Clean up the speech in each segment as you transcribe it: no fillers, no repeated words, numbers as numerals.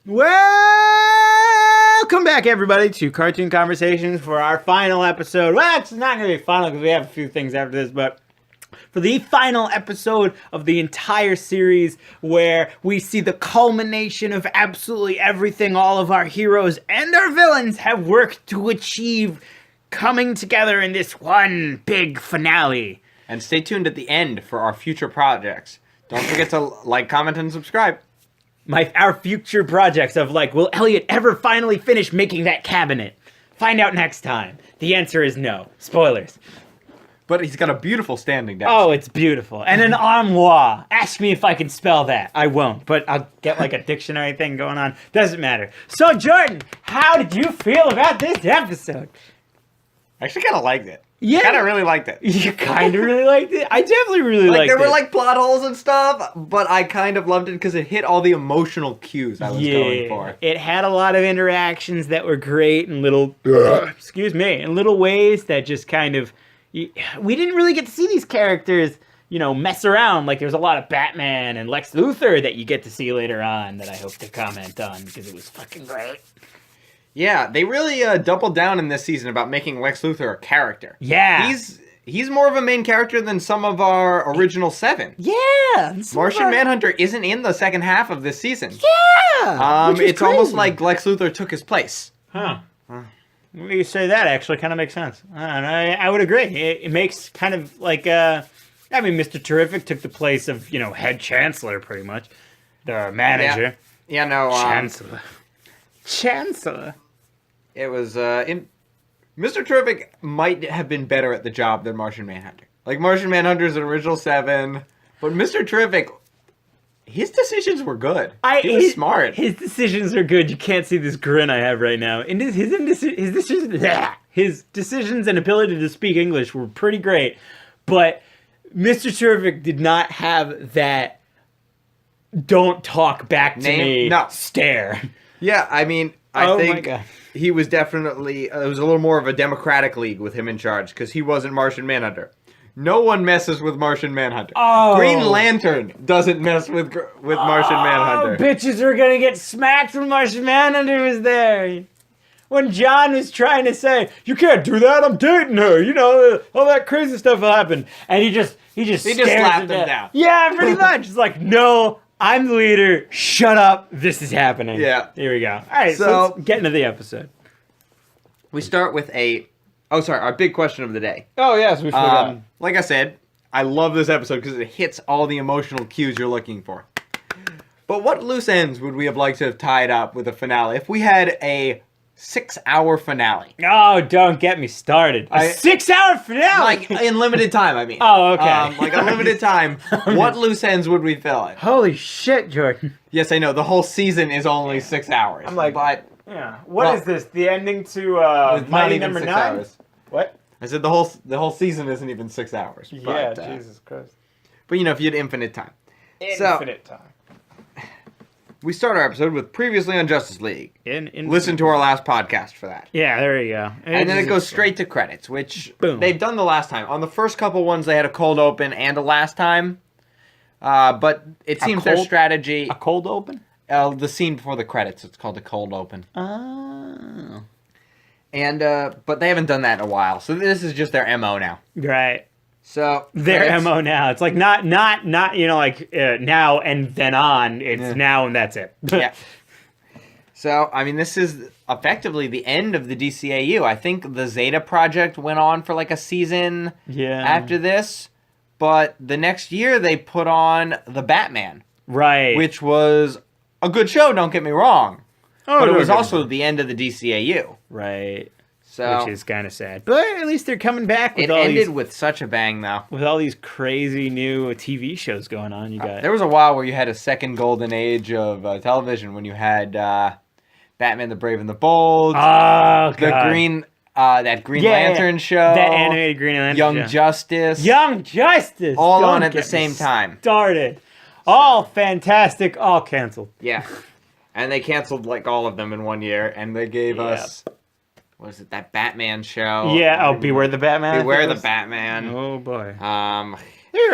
Welcome back, everybody, to Cartoon Conversations for our final episode. Well, it's not going to be final because we have a few things after this, but for the final episode of the entire series where we see the culmination of absolutely everything all of our heroes and our villains have worked to achieve coming together in this one big finale. And stay tuned at the end for our future projects. Don't forget to like, comment, and subscribe. Our future projects of will Elliot ever finally finish making that cabinet? Find out next time. The answer is no. Spoilers. But he's got a beautiful standing desk. Oh, it's beautiful. And an armoire. Ask me if I can spell that. I won't, but I'll get a dictionary thing going on. Doesn't matter. So, Jordan, how did you feel about this episode? I actually kind of liked it. Yeah. I kind of really liked it. You kind of really liked it? I definitely really liked it. There were plot holes and stuff, but I kind of loved it because it hit all the emotional cues I was going for. It had a lot of interactions that were great in little, in little ways that just kind of, we didn't really get to see these characters, mess around. There's a lot of Batman and Lex Luthor that you get to see later on that I hope to comment on because it was fucking great. Yeah, they really doubled down in this season about making Lex Luthor a character. Yeah. He's more of a main character than some of our original 7. Yeah. Martian Manhunter isn't in the second half of this season. Yeah. It's almost like Lex Luthor took his place. Huh. You say that actually kind of makes sense. I would agree. It makes kind of Mr. Terrific took the place of, head chancellor pretty much. The manager. Yeah, no. Chancellor. It was, Mr. Terrific might have been better at the job than Martian Manhunter. Martian Manhunter's an original 7, but Mr. Terrific, his decisions were good. He was smart. His decisions are good. You can't see this grin I have right now. And his decisions and ability to speak English were pretty great, but Mr. Terrific did not have that don't talk back to me stare. Yeah, I think he was definitely, it was a little more of a democratic league with him in charge, because he wasn't Martian Manhunter. No one messes with Martian Manhunter. Oh. Green Lantern doesn't mess with Martian Manhunter. Bitches were gonna get smacked when Martian Manhunter was there. When John was trying to say, you can't do that, I'm dating her, all that crazy stuff will happen. And he just slapped him down. Yeah, pretty much. It's no, I'm the leader. Shut up. This is happening. Yeah. Here we go. All right, so let's get into the episode. We start with our big question of the day. Oh, yes, we forgot. Like I said, I love this episode because it hits all the emotional cues you're looking for. But what loose ends would we have liked to have tied up with a finale if we had a 6-hour finale? Oh, don't get me started. A 6-hour finale? In limited time, I mean. Oh, okay. Unlimited time. What loose ends would we fill in? Holy shit, Jordan. Yes, I know. The whole season is only 6 hours. I'm yeah. What is this? The ending to Mighty Number 9? Hours. What? I said the whole season isn't even 6 hours. Yeah, Jesus Christ. But if you had infinite time. Infinite time. We start our episode with previously on Justice League. Listen to our last podcast for that. Yeah, there you go. And then it goes straight to credits, which they've done the last time. On the first couple ones, they had a cold open and a last time. But it seems their strategy... A cold open? The scene before the credits. It's called the cold open. Oh. And, but they haven't done that in a while. So this is just their MO now. Right. So their MO now. It's not now and then on. It's now and that's it. Yeah. So, this is effectively the end of the DCAU. I think the Zeta Project went on for a season after this. But the next year they put on The Batman. Right. Which was a good show, don't get me wrong. Oh, but it was also the end of the DCAU. Right. So, which is kind of sad. But at least they're coming back with It ended with such a bang, though. With all these crazy new TV shows going on, you got... There was a while where you had a second golden age of television when you had Batman the Brave and the Bold. Oh, God. That Green Lantern show. That animated Green Lantern Young show. Justice. Young Justice! All on at the same time. Started. All fantastic, all canceled. Yeah. And they canceled all of them in one year, and they gave us... What is it? That Batman show? Yeah. Oh, Beware the Batman. Beware the Batman. Oh boy.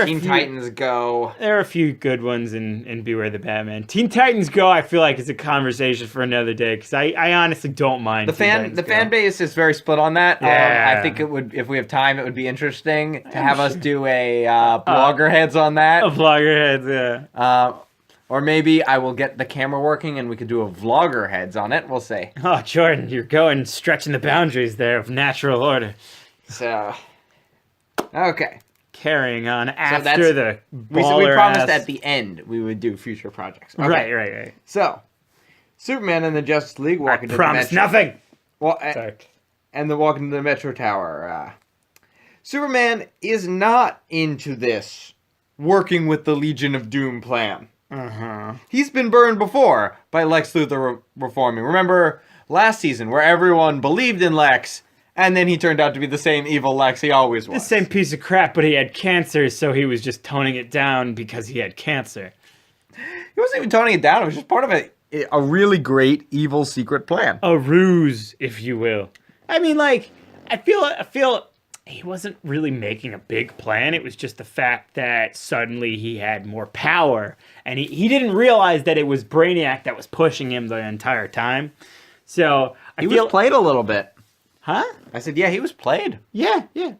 Teen Titans Go. There are a few good ones in Beware the Batman. Teen Titans Go, I feel like, is a conversation for another day because I honestly don't mind. The fan base is very split on that. Yeah. I think it would, if we have time, it would be interesting to have us do a blogger heads on that. A blogger heads, yeah. Or maybe I will get the camera working and we could do a vlogger heads on it. We'll see. Oh, Jordan, you're stretching the boundaries there of natural order. So, okay. Carrying on after the baller we promised ass. at the end we would do future projects. Okay. Right. So, Superman and the Justice League walk into the promise Metro. nothing. Well, Sorry. and they walk into the Metro Tower. Superman is not into this working with the Legion of Doom plan. He's been burned before by Lex Luthor reforming. Remember last season where everyone believed in Lex, and then he turned out to be the same evil Lex he always was. The same piece of crap, but he had cancer, so he was just toning it down because he had cancer. He wasn't even toning it down. It was just part of a really great evil secret plan. A ruse, if you will. I mean, like, I feel he wasn't really making a big plan. It was just the fact that suddenly he had more power, and he didn't realize that it was Brainiac that was pushing him the entire time. So He was played a little bit. Huh? I said, yeah, he was played. Yeah. Yeah,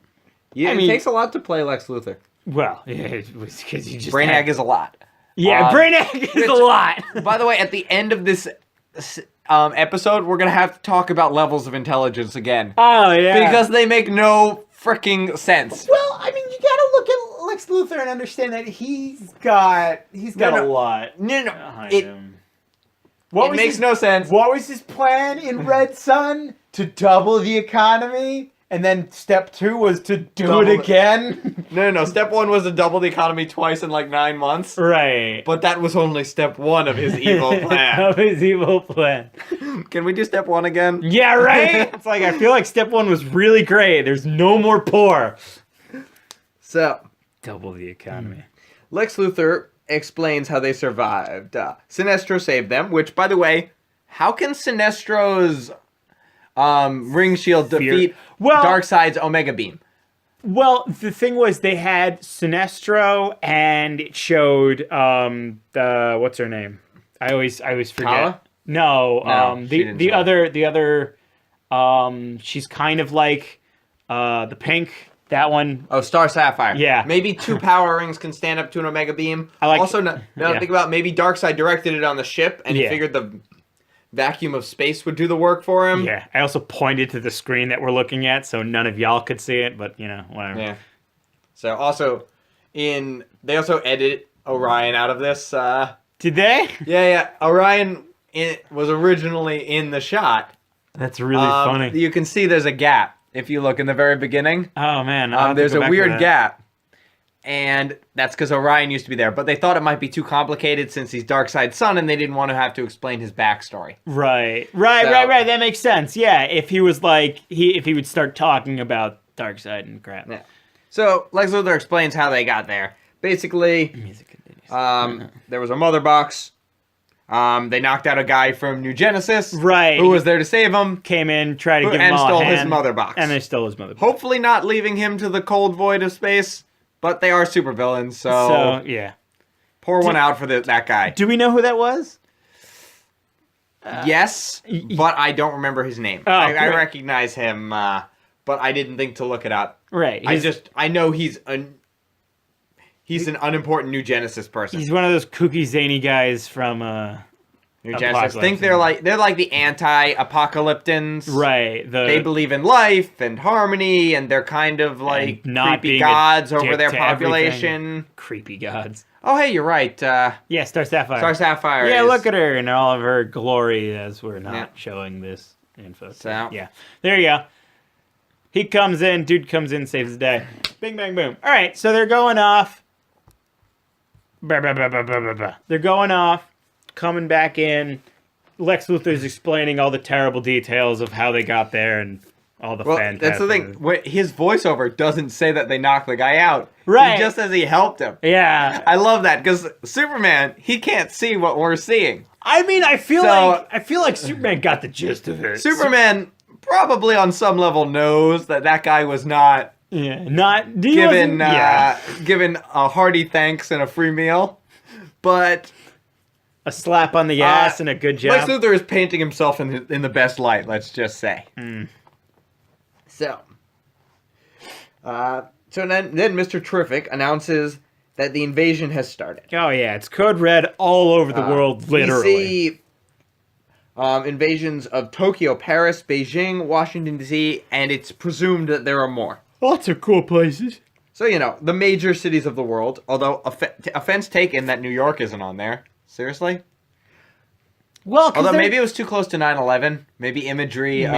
I mean, it takes a lot to play Lex Luthor. Well, yeah, it was because he just Brainiac is a lot. Yeah, Brainiac is a lot. By the way, at the end of this episode, we're going to have to talk about levels of intelligence again. Oh, yeah. Because they make no freaking sense. Well, I mean, you got to look at Lex Luthor and understand that he's got a lot. No. It Makes no sense. What was his plan in Red Sun? To double the economy? And then step 2 was to do it again? No. Step 1 was to double the economy twice in like 9 months. Right. But that was only step 1 of his evil plan. Can we do step 1 again? Yeah, right? It's like, I feel like step 1 was really great. There's no more poor. So, double the economy. Lex Luthor explains how they survived. Sinestro saved them, which, by the way, how can Sinestro's ring shield defeat Darkseid's Omega Beam? Well, the thing was they had Sinestro and it showed what's her name? I always forget. Kala? No, the other she's kind of like the pink. That one. Oh, Star Sapphire. Yeah. Maybe 2 power rings can stand up to an Omega Beam. Think about maybe Darkseid directed it on the ship and he figured the vacuum of space would do the work for him. Yeah. I also pointed to the screen that we're looking at so none of y'all could see it, but whatever. Yeah. So also they also edit Orion out of this. Did they? Yeah. Orion was originally in the shot. That's really funny. You can see there's a gap. If you look in the very beginning, oh man, there's a weird gap, and that's because Orion used to be there. But they thought it might be too complicated since he's Darkseid's son, and they didn't want to have to explain his backstory. Right. That makes sense. Yeah, if he was like if he would start talking about Darkseid and crap. Yeah. So Lex Luthor explains how they got there. Basically, music continues. There was a mother box. They knocked out a guy from New Genesis, right? Who was there to save him? Came in, tried to give him all a hand, his mother box, and they stole his mother box. Hopefully, not leaving him to the cold void of space. But they are supervillains, so yeah. Pour one out for that guy. Do we know who that was? Yes, but I don't remember his name. I recognize him, but I didn't think to look it up. Right. I know he's an unimportant New Genesis person. He's one of those kooky zany guys from New Genesis. Think they're like the anti-apocalyptans. Right. They believe in life and harmony, and they're kind of like creepy gods over their population. Everything. Creepy gods. Oh, hey, you're right. Yeah, Star Sapphire. Star Sapphire. Yeah, look at her in all of her glory as we're not showing this info. So. Yeah. There you go. He comes in, dude comes in, saves the day. Bing, bang, boom. All right, so they're going off. They're going off, coming back in. Lex Luthor's explaining all the terrible details of how they got there and all the fantastic. That's the thing. His voiceover doesn't say that they knocked the guy out. Right. He just says he helped him. Yeah. I love that because Superman, he can't see what we're seeing. I mean, I feel like Superman got the gist of it. Superman probably on some level knows that guy was not Yeah, not given a hearty thanks and a free meal, but a slap on the ass and a good job. Lex Luthor is painting himself in the best light. Let's just say. So then Mr. Terrific announces that the invasion has started. Oh yeah, it's code red all over the world, literally. We see invasions of Tokyo, Paris, Beijing, Washington, D.C., and it's presumed that there are more. Lots of cool places. So, the major cities of the world, although offense taken that New York isn't on there. Seriously? Well, although maybe it was too close to 9/11. Maybe imagery of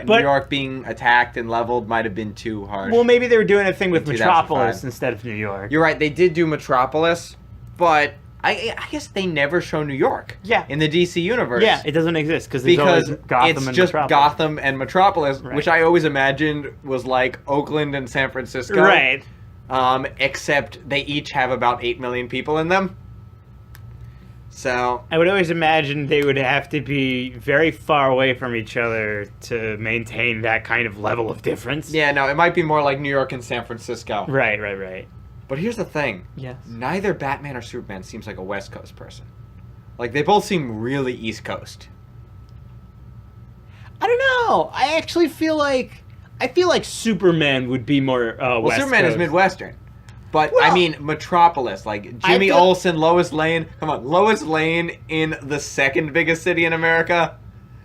New York being attacked and leveled might have been too harsh. Well, maybe they were doing a thing with Metropolis instead of New York. You're right. They did do Metropolis, but I guess they never show New York. Yeah. In the DC universe. Yeah, it doesn't exist because Gotham and just Metropolis. Gotham and Metropolis, right. Which I always imagined was like Oakland and San Francisco. Right. Except they each have about 8 million people in them. So I would always imagine they would have to be very far away from each other to maintain that kind of level of difference. Yeah, no, it might be more like New York and San Francisco. Right. But here's the thing. Yes. Neither Batman or Superman seems like a West Coast person. Like, they both seem really East Coast. I don't know. I actually feel like Superman would be more West Superman Coast. is Midwestern. But, I mean, Metropolis, like, Jimmy Olsen, Lois Lane. Come on, Lois Lane in the second biggest city in America.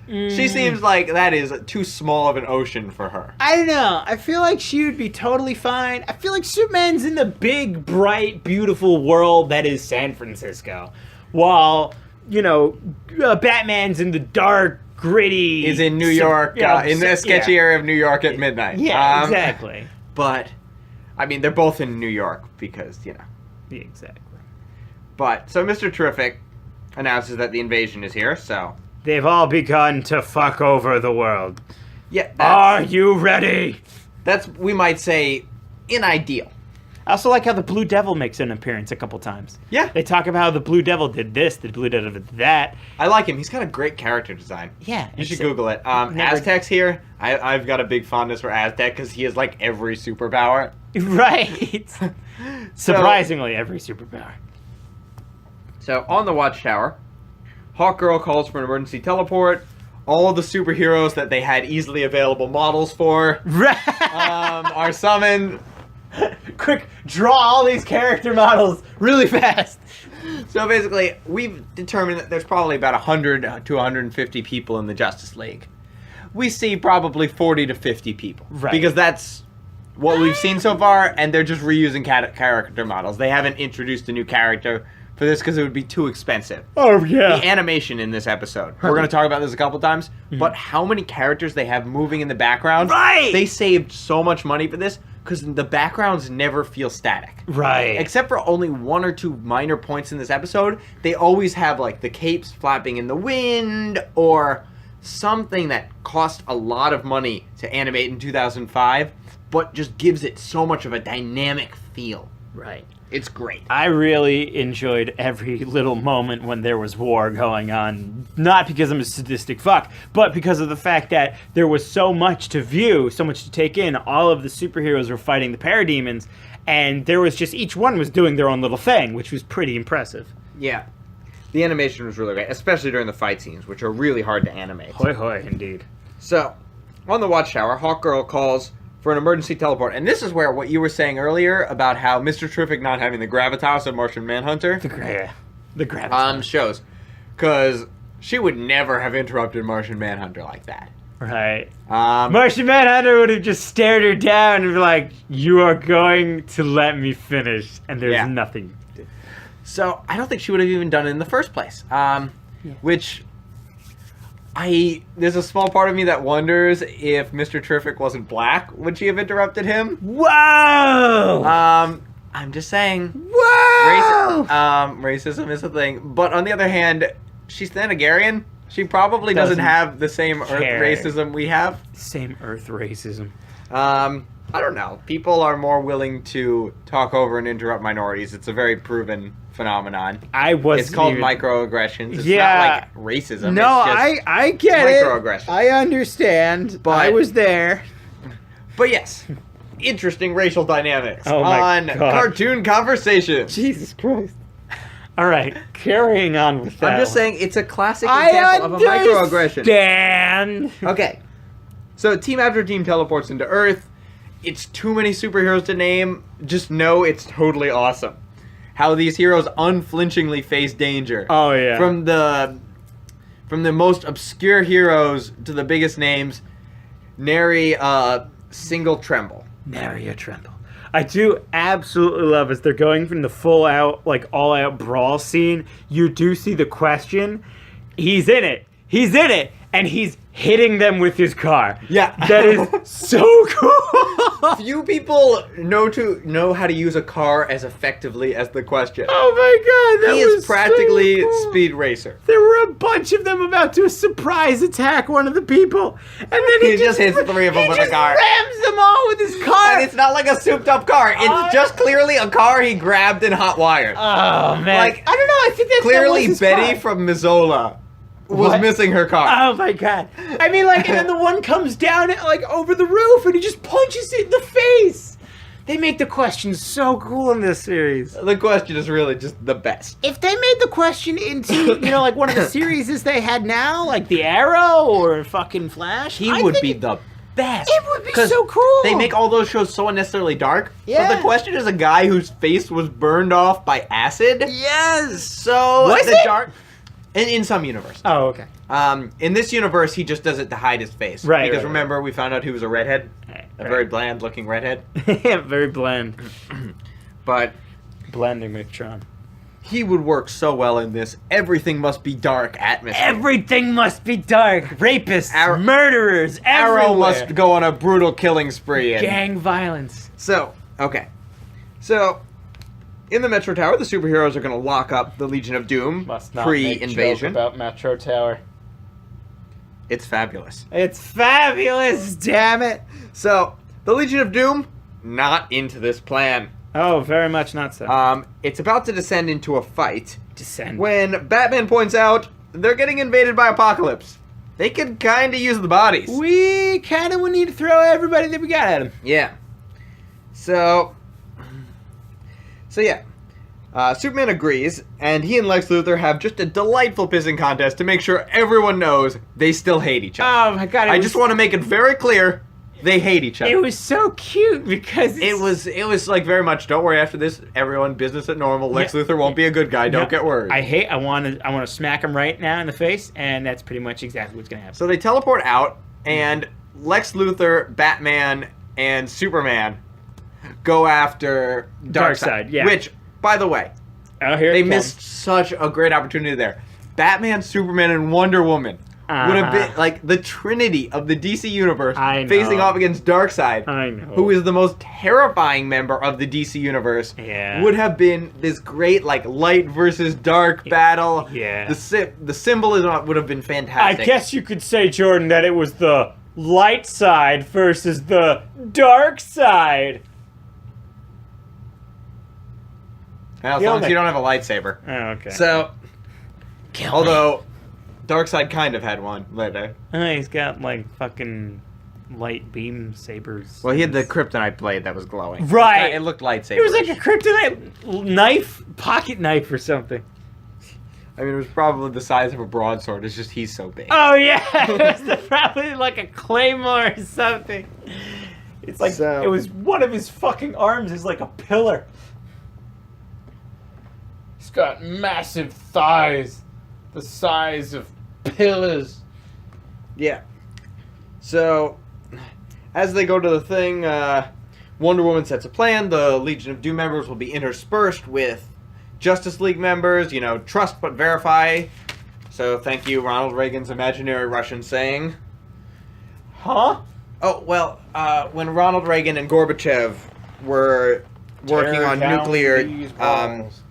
She seems like that is too small of an ocean for her. I don't know. I feel like she would be totally fine. I feel like Superman's in the big, bright, beautiful world that is San Francisco. While, Batman's in the dark, gritty... Is in New York, in the sketchy area of New York at midnight. Yeah, exactly. But... I mean, they're both in New York because, Yeah, exactly. But, so Mr. Terrific announces that the invasion is here, so... They've all begun to fuck over the world. Yeah. Are you ready? That's, we might say, ideal. I also like how the Blue Devil makes an appearance a couple times. Yeah. They talk about how the Blue Devil did this, the Blue Devil did that. I like him. He's got a great character design. Yeah. You should Google it. Aztec's here. I've got a big fondness for Aztec because he has, like, every superpower. Right. Surprisingly, every superpower. So, on the Watchtower, Hawkgirl calls for an emergency teleport. All of the superheroes that they had easily available models for are summoned. Quick, draw all these character models really fast. So basically, we've determined that there's probably about 100 to 150 people in the Justice League. We see probably 40 to 50 people. Right. Because that's what we've seen so far, and they're just reusing character models. They haven't introduced a new character for this because it would be too expensive. Oh, yeah. The animation in this episode. We're going to talk about this a couple times, but how many characters they have moving in the background. Right. They saved so much money for this because the backgrounds never feel static. Right. Except for only one or two minor points in this episode, they always have like the capes flapping in the wind or something that cost a lot of money to animate in 2005, but just gives it so much of a dynamic feel. Right. It's great. I really enjoyed every little moment when there was war going on. Not because I'm a sadistic fuck, but because of the fact that there was so much to view, so much to take in. All of the superheroes were fighting the parademons, and there was just, each one was doing their own little thing, which was pretty impressive. Yeah. The animation was really great, especially during the fight scenes, which are really hard to animate. Hoi hoi, indeed. So, on the Watchtower, Hawkgirl calls for an emergency teleport. And this is where what you were saying earlier about how Mr. Terrific not having the gravitas of Martian Manhunter The gravitas. shows. Because she would never have interrupted Martian Manhunter like that. Right. Martian Manhunter would have just stared her down and be like, you are going to let me finish. And there's nothing. So, I don't think she would have even done it in the first place. Which... there's a small part of me that wonders if Mr. Terrific wasn't black, would she have interrupted him? Whoa! I'm just saying. Whoa! Racism is a thing. But on the other hand, she's Thanagarian. She probably doesn't have the same Earth racism we have. Same Earth racism. I don't know. People are more willing to talk over and interrupt minorities. It's a very proven phenomenon. It's called microaggressions. It's not like racism. No, it's just I get it. Microaggressions. I understand. But, I was there. But yes, interesting racial dynamics Oh my on God. Cartoon Conversations. Jesus Christ. All right, carrying on with that. I'm just one. saying it's a classic example of a microaggression. Dan. Okay. So team after team teleports into Earth. It's too many superheroes to name. Just know it's totally awesome. How these heroes unflinchingly face danger. Oh yeah. From the most obscure heroes to the biggest names, nary a single tremble. Nary a tremble. I do absolutely love as they're going from the full out, like all out brawl scene. You do see the Question. He's in it. He's in it. And he's hitting them with his car. Yeah. That is so cool. Few people know how to use a car as effectively as the Question. Oh my God. That He was is practically so cool. Speed Racer. There were a bunch of them about to surprise attack one of the people. And then He just hits 3 of them he with a just car. rams them all with his car. And it's not like a souped up car. It's just clearly a car he grabbed and hot wired. Oh man. Like, I don't know. I think that's Clearly Betty car. from Missoula was What? missing her car. Oh my God. I mean, like, and then the one comes down, like, over the roof, and he just punches it in the face. They make the Question so cool in this series. The Question is really just the best. If they made the Question into, like, one of the series they had now, like the Arrow or fucking Flash, He I would think be the best. It would be 'Cause so cool. They make all those shows so unnecessarily dark. Yeah. But the Question is a guy whose face was burned off by acid. Yes. So Was the it? dark. In some universe. Oh, okay. In this universe, he just does it to hide his face. Right, Because right, remember, we found out he was a redhead. Right, A right. very bland-looking redhead. Yeah, very bland. But Blending McTron. he would work so well in this. Everything must be dark atmosphere. Everything must be dark. Rapists, Arrow- murderers, Arrow everywhere. must go on a brutal killing spree. And Gang violence. So, okay. So, in the Metro Tower, the superheroes are going to lock up the Legion of Doom Must not make joke pre-invasion. about Metro Tower. It's fabulous. It's fabulous, damn it. So, the Legion of Doom, not into this plan. Oh, very much not so. It's about to descend into a fight Descend. when Batman points out they're getting invaded by Apocalypse. They could kind of use the bodies. We kind of would need to throw everybody that we got at him. Yeah. So yeah. Superman agrees, and he and Lex Luthor have just a delightful pissing contest to make sure everyone knows they still hate each other. Oh my God! I just want to make it very clear they hate each other. It was so cute because It was like very much. Don't worry. After this, everyone business as normal. Lex Yeah. Luthor won't be a good guy. Don't get worried. I want to smack him right now in the face, and that's pretty much exactly what's gonna happen. So they teleport out, and Lex Luthor, Batman, and Superman go after Darkseid. yeah. Which, by the way, Oh, here they it comes. missed such a great opportunity there. Batman, Superman, and Wonder Woman would have been like the trinity of the DC universe I know. facing off against Darkseid. I know. Who is the most terrifying member of the DC universe? Yeah. Would have been this great like light versus dark battle. Yeah. The symbolism would have been I fantastic. guess you could say, Jordan, that it was the light side versus the dark side. Well, as The long only- as you don't have a lightsaber. Oh, okay. So, although Darkseid kind of had one later. He's got like fucking light beam sabers. Well, he had the kryptonite blade that was glowing. Right. It looked lightsaber. It was like a kryptonite knife, pocket knife or something. I mean, it was probably the size of a broadsword. It's just he's so big. Oh yeah, it was probably like a claymore or something. It's like So- it was one of his fucking arms is like a pillar. He's got massive thighs, the size of pillars. Yeah. So, as they go to the thing, Wonder Woman sets a plan. The Legion of Doom members will be interspersed with Justice League members. You know, trust but verify. So, thank you, Ronald Reagan's imaginary Russian saying. Huh? Oh, well, when Ronald Reagan and Gorbachev were working Tear on down nuclear, these walls.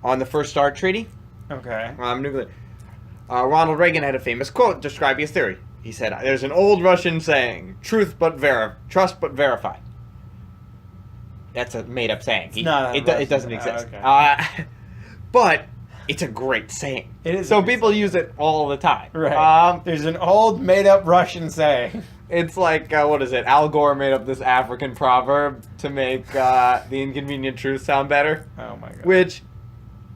on the First START Treaty, Okay. nuclear, Ronald Reagan had a famous quote describing his theory. He said, "There's an old Russian saying, trust but verify." That's a made-up saying. Not It Russian. doesn't Oh, exist. okay. But it's a great saying. It is. So people use it all the time. Right. There's an old made-up Russian saying. It's like, what is it? Al Gore made up this African proverb to make the inconvenient truth sound better. Oh my god. Which,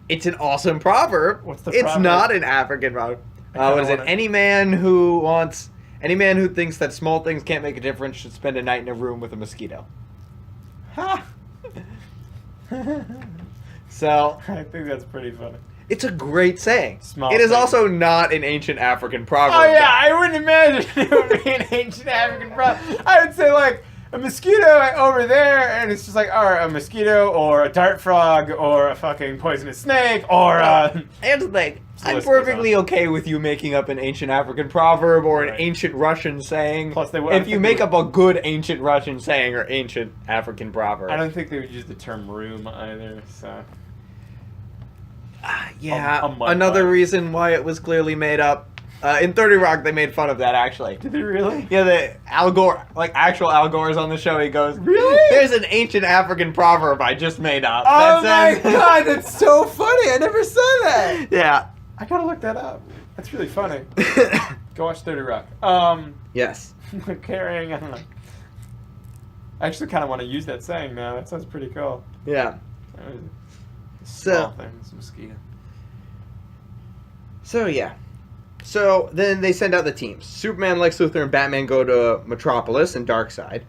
it's an awesome proverb. What's the It's proverb? not an African proverb. What is it? Any man who thinks that small things can't make a difference should spend a night in a room with a mosquito. Ha! So, I think that's pretty funny. it's a great saying. Small it is things. also not an ancient African proverb. Oh yeah, I wouldn't imagine it would be an ancient African proverb. I would say like a mosquito over there, and it's just like, all right, a mosquito or a dart frog or a fucking poisonous snake or Here's the thing. I'm list perfectly goes okay with you making up an ancient African proverb or an Right. ancient Russian saying. Plus they would- if you make up a good ancient Russian saying or ancient African proverb. I don't think they would use the term room either. So Yeah, a mud another pie. reason why it was clearly made up. In 30 Rock, they made fun of that, actually. did they really? Yeah, the Al Gore, like actual Al Gore's on the show, he goes, Really? There's an ancient African proverb I just made up. Oh that my says-" god, that's so funny! I never saw that. Yeah. I gotta look that up. That's really funny. Go watch 30 Rock. Yes. Carrying on. I actually kind of want to use that saying now. That sounds pretty cool. Yeah. Small things, mosquito. So, yeah. So, then they send out the teams. Superman, Lex Luthor, and Batman go to Metropolis and Darkseid.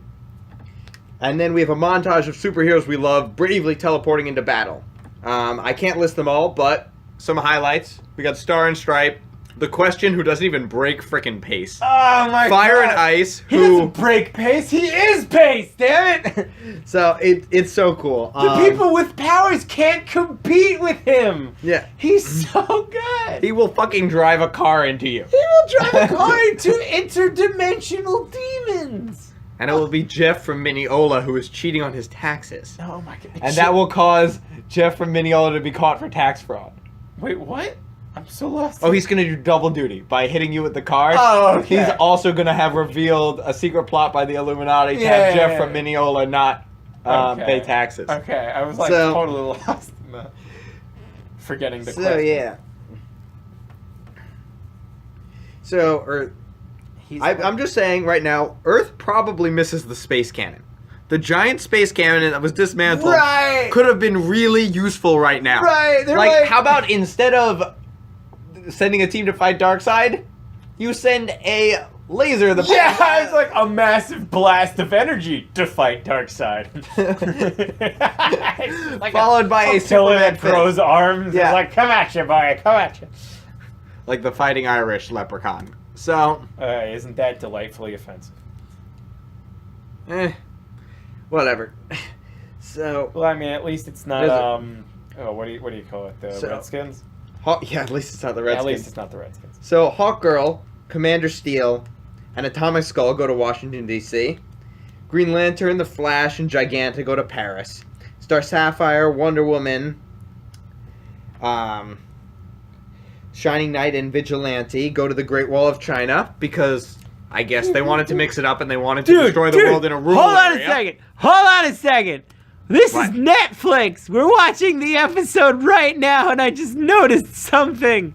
And then we have a montage of superheroes we love bravely teleporting into battle. I can't list them all, but some highlights. We got Star and Stripe. The Question, who doesn't even break frickin' pace. Oh my god. Fire and Ice, He who... doesn't break pace. He is pace, damn it. So, it's so cool. The people with powers can't compete with him. Yeah. He's so good. He will fucking drive a car into you. He will drive a car into interdimensional demons. And it will be Jeff from Mineola who is cheating on his taxes. Oh my god. And that will cause Jeff from Mineola to be caught for tax fraud. Wait, what? I'm so lost. Oh, he's going to do double duty by hitting you with the car. Oh, okay. He's also going to have revealed a secret plot by the Illuminati to have Jeff from Mineola not pay taxes. Okay, I was like So- totally lost in that. Forgetting the So, question. yeah. So, I'm just saying right now, Earth probably misses the space cannon. The giant space cannon that was dismantled could have been really useful right now. Right, they're like, like- how about instead of sending a team to fight Darkseid, you send a laser that Yeah, it's like a massive blast of energy to fight Darkseid. Like Followed by a until Superman it grows fist. arms. Yeah. Yeah. Like, come at you, boy, come at you. like the Fighting Irish leprechaun. So, Isn't that delightfully offensive? whatever. So, Well, I mean, at least it's not. Is it? What do you call it? The So- Redskins. yeah, at least it's not the Yeah, Redskins. at least it's not the Redskins. So, Hawkgirl, Commander Steel, and Atomic Skull go to Washington, D.C. Green Lantern, The Flash, and Giganta go to Paris. Star Sapphire, Wonder Woman, Shining Knight, and Vigilante go to the Great Wall of China because I guess they wanted to mix it up and they wanted to destroy the world in a rural Hold on area. Hold on a second. This What? is Netflix. We're watching the episode right now, and I just noticed something.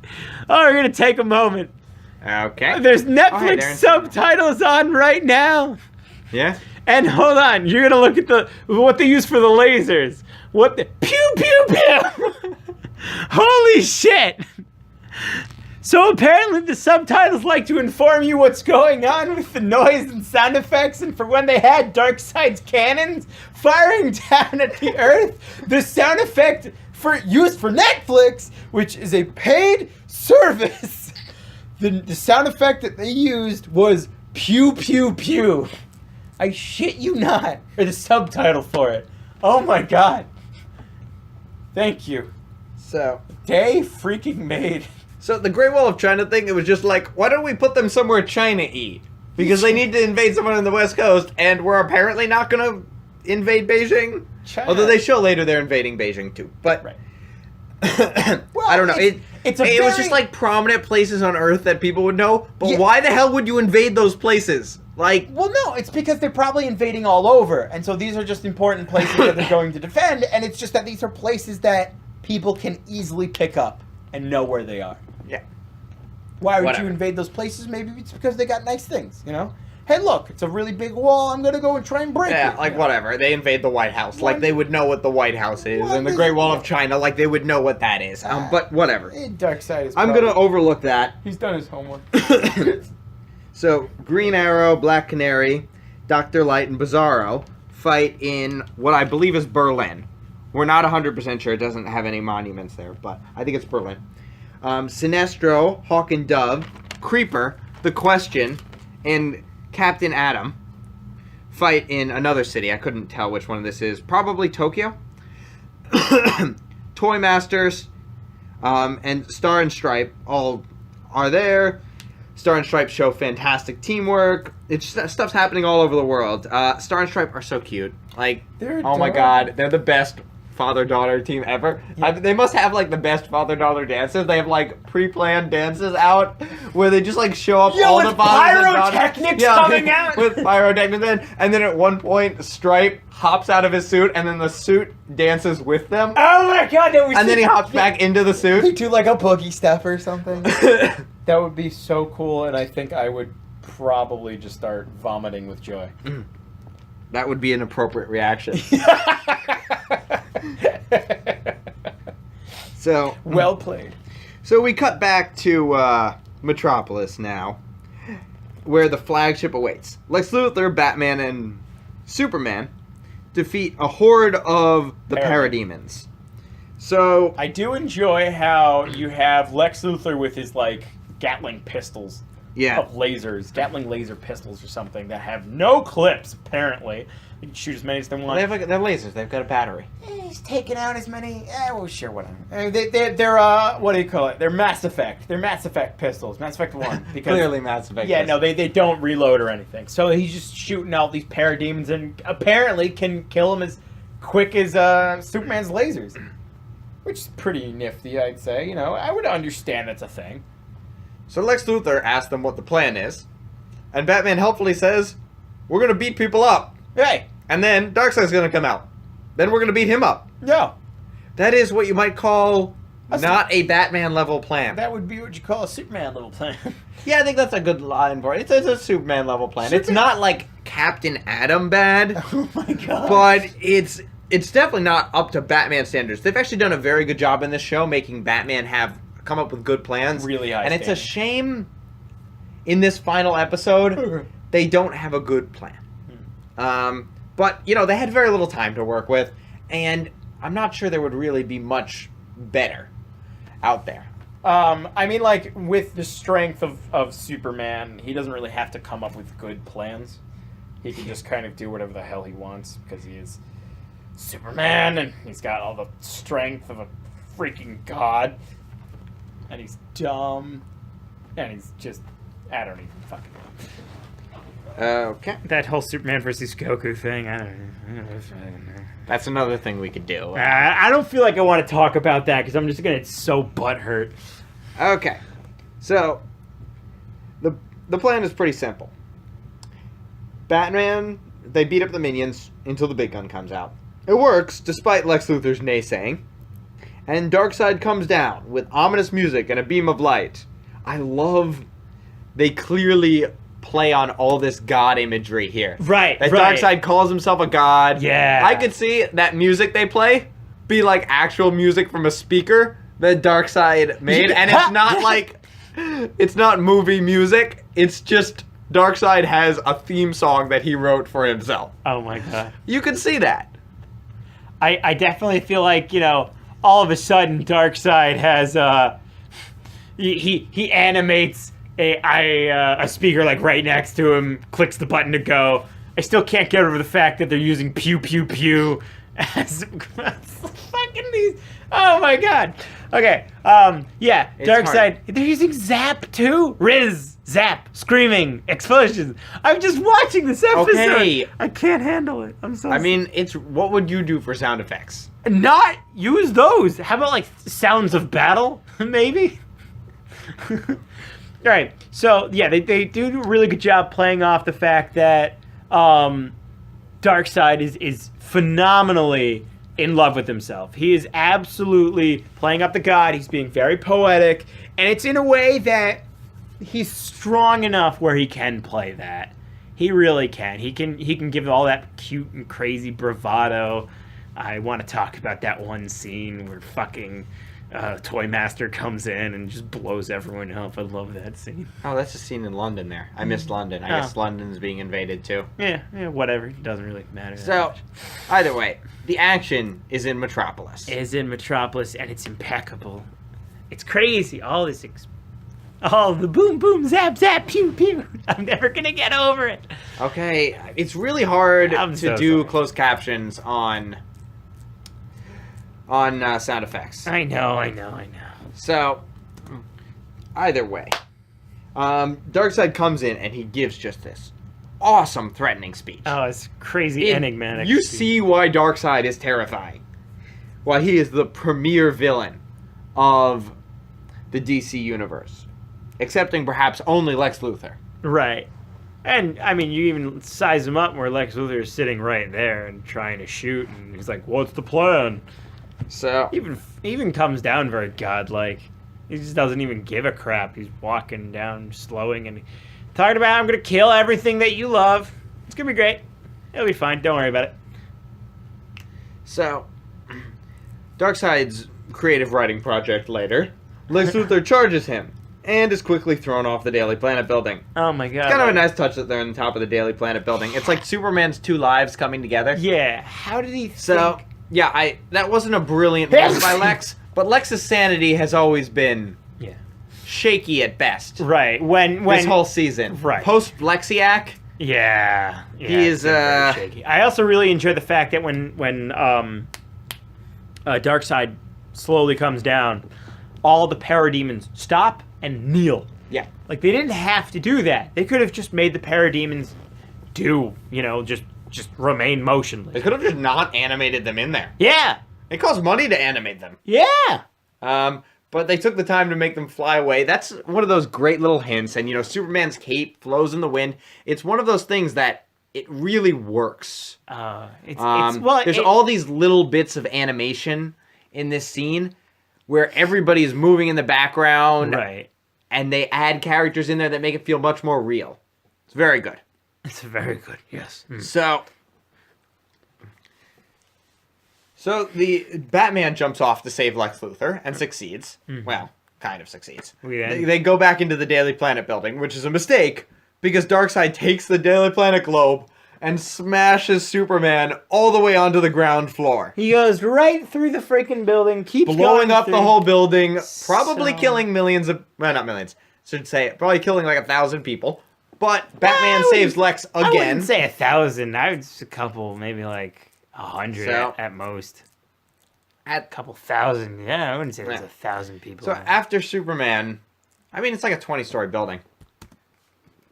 Oh, we're gonna take a moment. Okay. There's Netflix Oh, hey, Darren. subtitles on right now. Yeah? And hold on, you're gonna look at what they use for the lasers. What the pew pew pew! Holy shit! So apparently the subtitles like to inform you what's going on with the noise and sound effects, and for when they had Darkseid's cannons firing down at the Earth, the sound effect used for Netflix, which is a paid service, the sound effect that they used was pew pew pew. I shit you not. Or the subtitle for it. Oh my god. Thank you. So, Day freaking made. So the Great Wall of China thing, it was just like, why don't we put them somewhere China-y? Because they need to invade someone on the West Coast, and we're apparently not going to invade Beijing. China. Although they show later they're invading Beijing too. But Right. I don't know. It was just like prominent places on Earth that people would know. But Yeah. why the hell would you invade those places? Like, Well, no, it's because they're probably invading all over. And so these are just important places that they're going to defend. And it's just that these are places that people can easily pick up. and know where they are. Yeah. Why would Whatever. you invade those places? Maybe it's because they got nice things, you know? Hey, look, it's a really big wall. I'm going to go and try and break it. Yeah, like you know? whatever. They invade the White House. Like they would know what the White House is. And the Great Wall of China, like they would know what that is. But whatever. Darkseid is I'm going to overlook that. He's done his homework. So, Green Arrow, Black Canary, Dr. Light, and Bizarro fight in what I believe is Berlin. We're not 100% sure. It doesn't have any monuments there, but I think it's Berlin. Sinestro, Hawk and Dove, Creeper, The Question, and Captain Atom fight in another city. I couldn't tell which one this is. Probably Tokyo. Toy Masters and Star and Stripe all are there. Star and Stripe show fantastic teamwork. It's stuff's happening all over the world. Star and Stripe are so cute. Like, oh my god, they're the best father-daughter team ever. Yeah. They must have like the best father-daughter dances. They have like pre-planned dances out where they just like show up all the fathers and daughters. Pyrotechnics coming out with pyrotechnics, and then at one point Stripe hops out of his suit and then the suit dances with them. Oh my god! And then he hops back into the suit. They do like a boogie step or something. That would be so cool, and I think I would probably just start vomiting with joy. That would be an appropriate reaction. So well played. So we cut back to Metropolis now, where the flagship awaits. Lex Luthor, Batman, and Superman defeat a horde of the Parademons. So I do enjoy how you have Lex Luthor with his like Gatling pistols. Yeah. Of lasers, Gatling laser pistols or something that have no clips, apparently. You can shoot as many as they want. They're lasers. They've got a battery. He's taking out as many. Well, sure, whatever. They're what do you call it? They're Mass Effect. They're Mass Effect pistols. Mass Effect 1. Because, Clearly Mass Effect. Yeah, no, they don't reload or anything. So he's just shooting out these parademons and apparently can kill them as quick as Superman's lasers. Which is pretty nifty, I'd say. You know, I would understand that's a thing. So Lex Luthor asks them what the plan is, and Batman helpfully says, "We're gonna beat people up." Hey! And then Darkseid's gonna come out. Then we're gonna beat him up. No. That is what you might call not a Batman level plan. That would be what you call a Superman level plan. Yeah, I think that's a good line for it. It's a Superman level plan. It's not like Captain Atom bad. Oh my god. But it's definitely not up to Batman standards. They've actually done a very good job in this show making Batman come up with good plans. Really high And it's a standards. shame in this final episode they don't have a good plan. But, you know, they had very little time to work with, and I'm not sure there would really be much better out there. I mean, like, with the strength of Superman, he doesn't really have to come up with good plans. He can just kind of do whatever the hell he wants, because he is Superman, and he's got all the strength of a freaking god. And he's dumb. And he's just... I don't even fucking know. Okay. That whole Superman versus Goku thing, I don't know. That's another thing we could do. I don't feel like I want to talk about that, because I'm just going to get so butthurt. Okay. So, the plan is pretty simple. Batman, they beat up the minions until the big gun comes out. It works, despite Lex Luthor's naysaying. And Darkseid comes down with ominous music and a beam of light. I love they clearly play on all this god imagery here. Right, that right. Darkseid calls himself a god. Yeah. I could see that music they play be like actual music from a speaker that Darkseid made, and it's not like it's not movie music. It's just Darkseid has a theme song that he wrote for himself. Oh my god. You can see that. I definitely feel like, you know, all of a sudden Darkseid has he animates a speaker like right next to him, clicks the button to go. I still can't get over the fact that they're using pew pew pew as fucking these. Oh my god. Okay. Yeah. Darkseid. They're using zap too. Riz, zap, screaming, explosions. I'm just watching this episode. Okay. I can't handle it. I'm so. I mean, it's what would you do for sound effects? Not use those. How about like sounds of battle, maybe? All right. So yeah, they do a really good job playing off the fact that Darkseid is phenomenally in love with himself. He is absolutely playing up the god. He's being very poetic, and it's in a way that he's strong enough where he can play that. He really can. He can give all that cute and crazy bravado. I want to talk about that one scene where fucking Toy Master comes in and just blows everyone up. I love that scene. Oh, that's a scene in London there. I missed London. I guess London's being invaded too. Yeah, whatever. It doesn't really matter. So, either way, the action is in Metropolis. It is in Metropolis, and it's impeccable. It's crazy. All this... Oh, the boom, boom, zap, zap, pew, pew. I'm never going to get over it. Okay, it's really hard to do sorry. closed captions on sound effects. I know. So, either way, Darkseid comes in and he gives just this awesome threatening speech. Oh, it's crazy enigmatic. You see why Darkseid is terrifying. Why he is the premier villain of the DC universe. Excepting perhaps only Lex Luthor. Right. And, I mean, you even size him up where Lex Luthor is sitting right there and trying to shoot, and he's like, what's the plan? So... Even comes down very godlike. He just doesn't even give a crap. He's walking down, slowing, and talking about, I'm going to kill everything that you love. It's going to be great. It'll be fine. Don't worry about it. So, Darkseid's creative writing project later, Lex Luthor charges him. And is quickly thrown off the Daily Planet building. Oh my god. It's kind of a nice touch that they're on the top of the Daily Planet building. It's like Superman's two lives coming together. Yeah. How did he So, yeah, that wasn't a brilliant move by Lex, but Lex's sanity has always been shaky at best. Right. When this whole season. Right. Post Lexiac. Yeah. He is very shaky. I also really enjoy the fact that when Darkseid slowly comes down, all the parademons stop and kneel. Yeah. Like, they didn't have to do that. They could have just made the parademons just remain motionless. They could have just not animated them in there. Yeah. It costs money to animate them. Yeah. But they took the time to make them fly away. That's one of those great little hints. And, Superman's cape flows in the wind. It's one of those things that it really works. There's all these little bits of animation in this scene where everybody is moving in the background. Right. And they add characters in there that make it feel much more real. It's very good. It's very good, yes. So the Batman jumps off to save Lex Luthor and succeeds. Mm-hmm. Well, kind of succeeds. They go back into the Daily Planet building, which is a mistake because Darkseid takes the Daily Planet globe and smashes Superman all the way onto the ground floor. He goes right through the freaking building, keeps blowing up through. The whole building, probably killing millions of... Well, not millions. Should say probably killing like 1,000 people. But Batman saves Lex again. I wouldn't say 1,000. I would just a couple, maybe like 100 at most. A couple thousand. Yeah, I wouldn't say there's 1,000 people. So after Superman... I mean, it's like a 20-story building.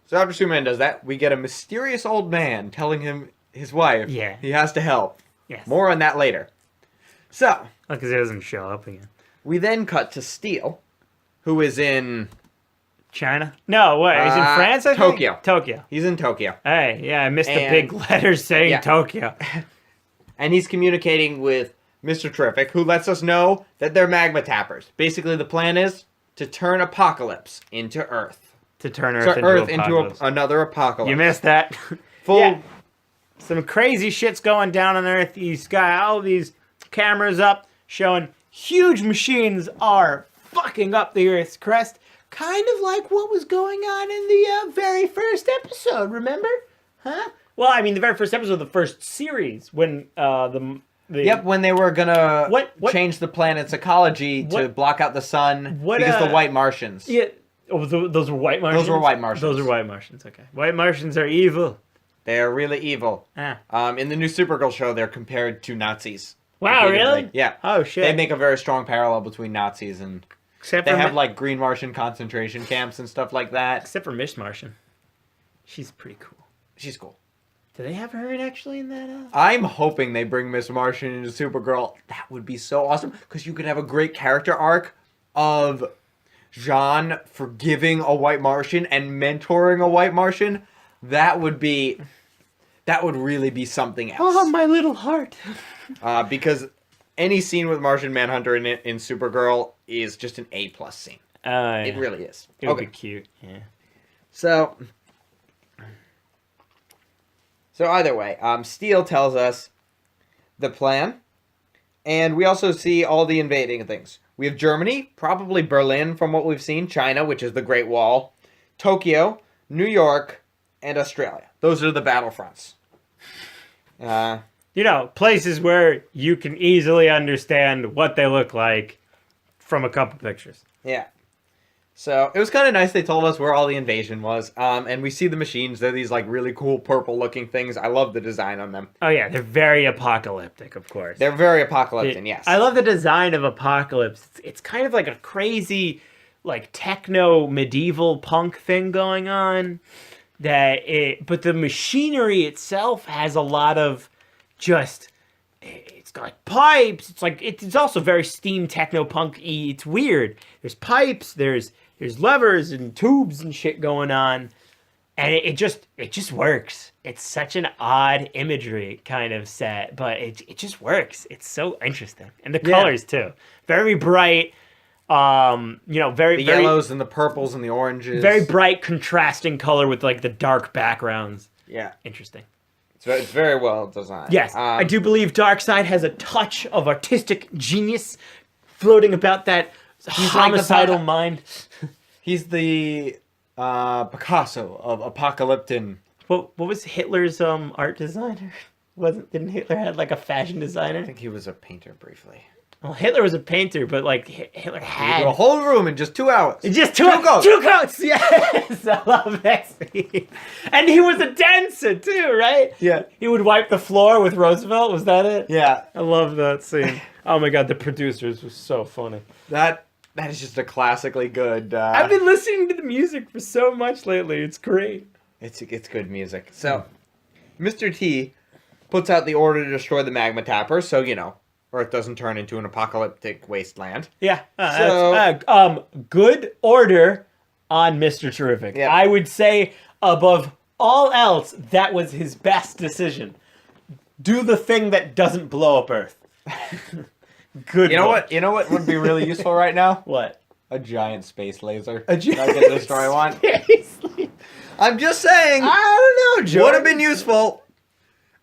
So after Superman does that, we get a mysterious old man telling him his wife he has to help. Yes. More on that later. So... Because he doesn't show up again. We then cut to Steel, who is in... China? No, what? He's in France, I think? Tokyo. He's in Tokyo. Hey, yeah, I missed the big letters saying Tokyo. And he's communicating with Mr. Terrific, who lets us know that they're magma tappers. Basically, the plan is to turn Apocalypse into Earth. To turn Earth into another apocalypse. You missed that. Some crazy shit's going down on Earth. He's got all these cameras up showing huge machines are fucking up the Earth's crest. Kind of like what was going on in the very first episode, remember? Huh? Well, I mean, the very first episode of the first series, when when they were gonna change the planet's ecology to block out the sun because the white Martians. Yeah. Oh, those were white Martians? Those were white Martians. Those are white Martians, okay. White Martians are evil. They're really evil. In the new Supergirl show, they're compared to Nazis. Wow, really? Yeah. Oh, shit. They make a very strong parallel between Nazis and... Except they have like Green Martian concentration camps and stuff like that. Except for Miss Martian. She's pretty cool. She's cool. Do they have her actually in that? I'm hoping they bring Miss Martian into Supergirl. That would be so awesome. Because you could have a great character arc of Jean forgiving a white Martian and mentoring a white Martian. That would be that would really be something else. Oh, my little heart. Because any scene with Martian Manhunter in Supergirl is just an A+ scene. Yeah. It really is. It would be cute. Yeah. So either way, Steele tells us the plan, and we also see all the invading things. We have Germany, probably Berlin from what we've seen, China, which is the Great Wall, Tokyo, New York, and Australia. Those are the battlefronts. Places where you can easily understand what they look like from a couple pictures. Yeah. So it was kind of nice they told us where all the invasion was. And we see the machines. They're these like really cool purple looking things. I love the design on them. Oh yeah, they're very apocalyptic, of course. They're very apocalyptic, yes. I love the design of Apocalypse. It's kind of like a crazy, like techno medieval punk thing going on. But the machinery itself has a lot of it's got like pipes. It's also very steam techno punk-y. It's weird. There's pipes. There's levers and tubes and shit going on, and it just works. It's such an odd imagery kind of set, but it just works. It's so interesting, and the colors too, very bright. Very yellows and the purples and the oranges. Very bright, contrasting color with like the dark backgrounds. Yeah, interesting. It's very well designed. Yes, I do believe Darkseid has a touch of artistic genius floating about that homicidal mind. He's the Picasso of apocalyptic. What was Hitler's art designer? Didn't Hitler have like a fashion designer? I think he was a painter briefly. Well, Hitler was a painter, but like Hitler had a whole room in just 2 hours. Just two coats. 2 coats. Yes, I love that scene. And he was a dancer too, right? Yeah. He would wipe the floor with Roosevelt. Was that it? Yeah. I love that scene. Oh my god, the producers was so funny. That is just a classically good. I've been listening to the music for so much lately. It's great. It's good music. So, Mr. T puts out the order to destroy the magma tapper, so Earth doesn't turn into an apocalyptic wasteland. Yeah. Good order on Mr. Terrific. Yep. I would say above all else, that was his best decision. Do the thing that doesn't blow up Earth. Good. You know what would be really useful right now? What? A giant space laser. A giant I can destroy one. Seriously? I'm just saying. I don't know, Joe. Would have been useful.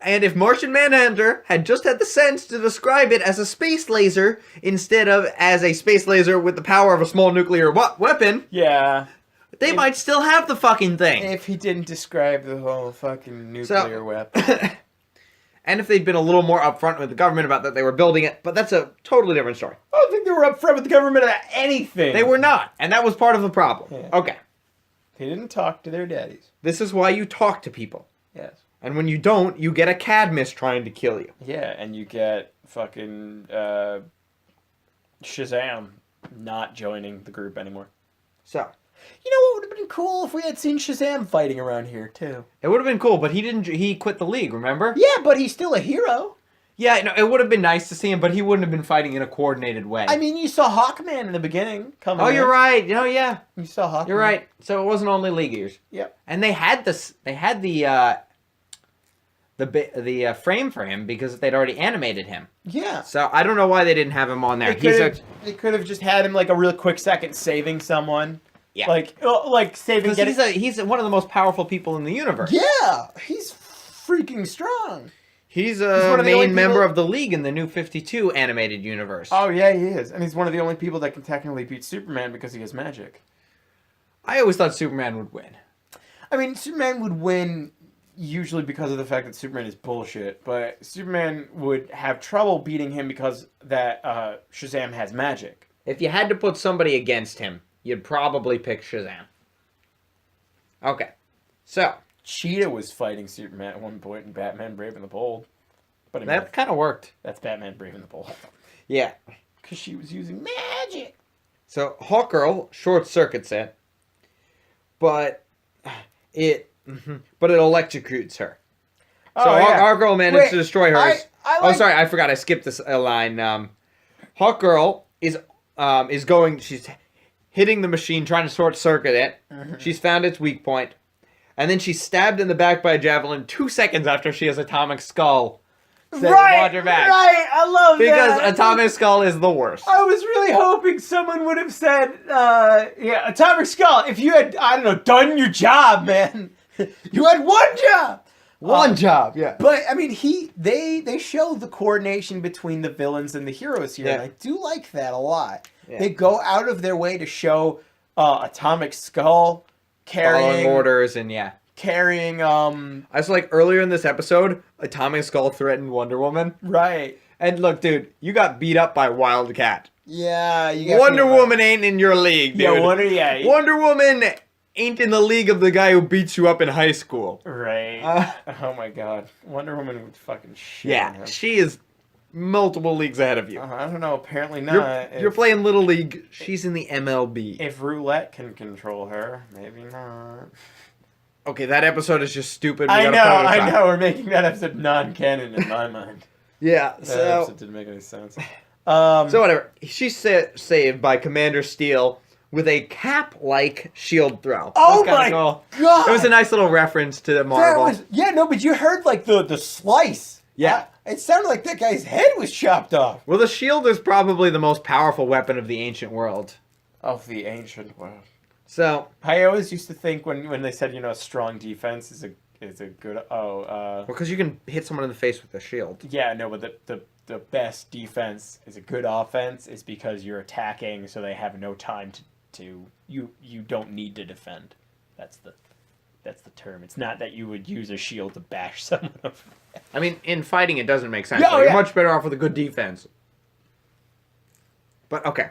And if Martian Manhunter had just had the sense to describe it as a space laser instead of as a space laser with the power of a small nuclear weapon, they might still have the fucking thing. If he didn't describe the whole fucking nuclear weapon. And if they'd been a little more upfront with the government about that they were building it, but that's a totally different story. I don't think they were upfront with the government about anything. They were not, and that was part of the problem. Yeah. Okay. They didn't talk to their daddies. This is why you talk to people. Yes. And when you don't, you get a Cadmus trying to kill you. Yeah, and you get fucking Shazam not joining the group anymore. So. You know what would have been cool if we had seen Shazam fighting around here, too? It would have been cool, but he quit the league, remember? Yeah, but he's still a hero. Yeah, no, it would have been nice to see him, but he wouldn't have been fighting in a coordinated way. I mean, you saw Hawkman in the beginning coming in. You're right. Oh, yeah. You saw Hawkman. You're right. So it wasn't only league years. Yep. And they had the frame for him because they'd already animated him. Yeah. So I don't know why they didn't have him on there. They could have just had him like a real quick second saving someone. Yeah. Like saving. He's one of the most powerful people in the universe. Yeah, he's freaking strong. He's a main member of the League in the New 52 animated universe. Oh yeah, he is, and he's one of the only people that can technically beat Superman because he has magic. I always thought Superman would win. I mean, Superman would win usually because of the fact that Superman is bullshit, but Superman would have trouble beating him because that Shazam has magic. If you had to put somebody against him, you'd probably pick Shazam. Okay, so Cheetah was fighting Superman at one point in Batman Brave and the Bold. But that kind of worked. That's Batman Brave and the Bold. Yeah. Because she was using magic. So Hawkgirl short circuits it, but it electrocutes her. So Hawkgirl managed to destroy hers. Sorry, I forgot. I skipped this line. Hawkgirl is going. She's hitting the machine, trying to short circuit it. Mm-hmm. She's found its weak point. And then she's stabbed in the back by a javelin 2 seconds after she has Atomic Skull. Right, I love because that. Atomic Skull is the worst. I was really hoping someone would have said, Atomic Skull, if you had, I don't know, done your job, man. You had one job. One job, yeah. But, I mean, they show the coordination between the villains and the heroes here, and I do like that a lot. Yeah. They go out of their way to show Atomic Skull following orders and carrying I was like earlier in this episode, Atomic Skull threatened Wonder Woman. Right. And look, dude, you got beat up by Wildcat. Yeah, you got Wonder Woman ain't in your league, dude. Wonder Woman ain't in the league of the guy who beats you up in high school. Right. Oh my god. Wonder Woman would fucking shit. Yeah, she is multiple leagues ahead of you. I don't know, apparently not. You're playing Little League, she's in the MLB. If Roulette can control her, maybe not. Okay, that episode is just stupid. I know. We're making that episode non-canon in my mind. Yeah, that episode didn't make any sense. So whatever. She's saved by Commander Steel with a cap-like shield throw. Oh my god! It was a nice little reference to the Marvel. But you heard like the slice. Yeah. It sounded like that guy's head was chopped off. Well, the shield is probably the most powerful weapon of the ancient world. Of the ancient world. So I always used to think when they said a strong defense is a good well, because you can hit someone in the face with a shield. Yeah, no, but the best defense is a good offense is because you're attacking, so they have no time to you don't need to defend. That's the term. It's not that you would use a shield to bash someone up. I mean, in fighting, it doesn't make sense. You're much better off with a good defense. But okay.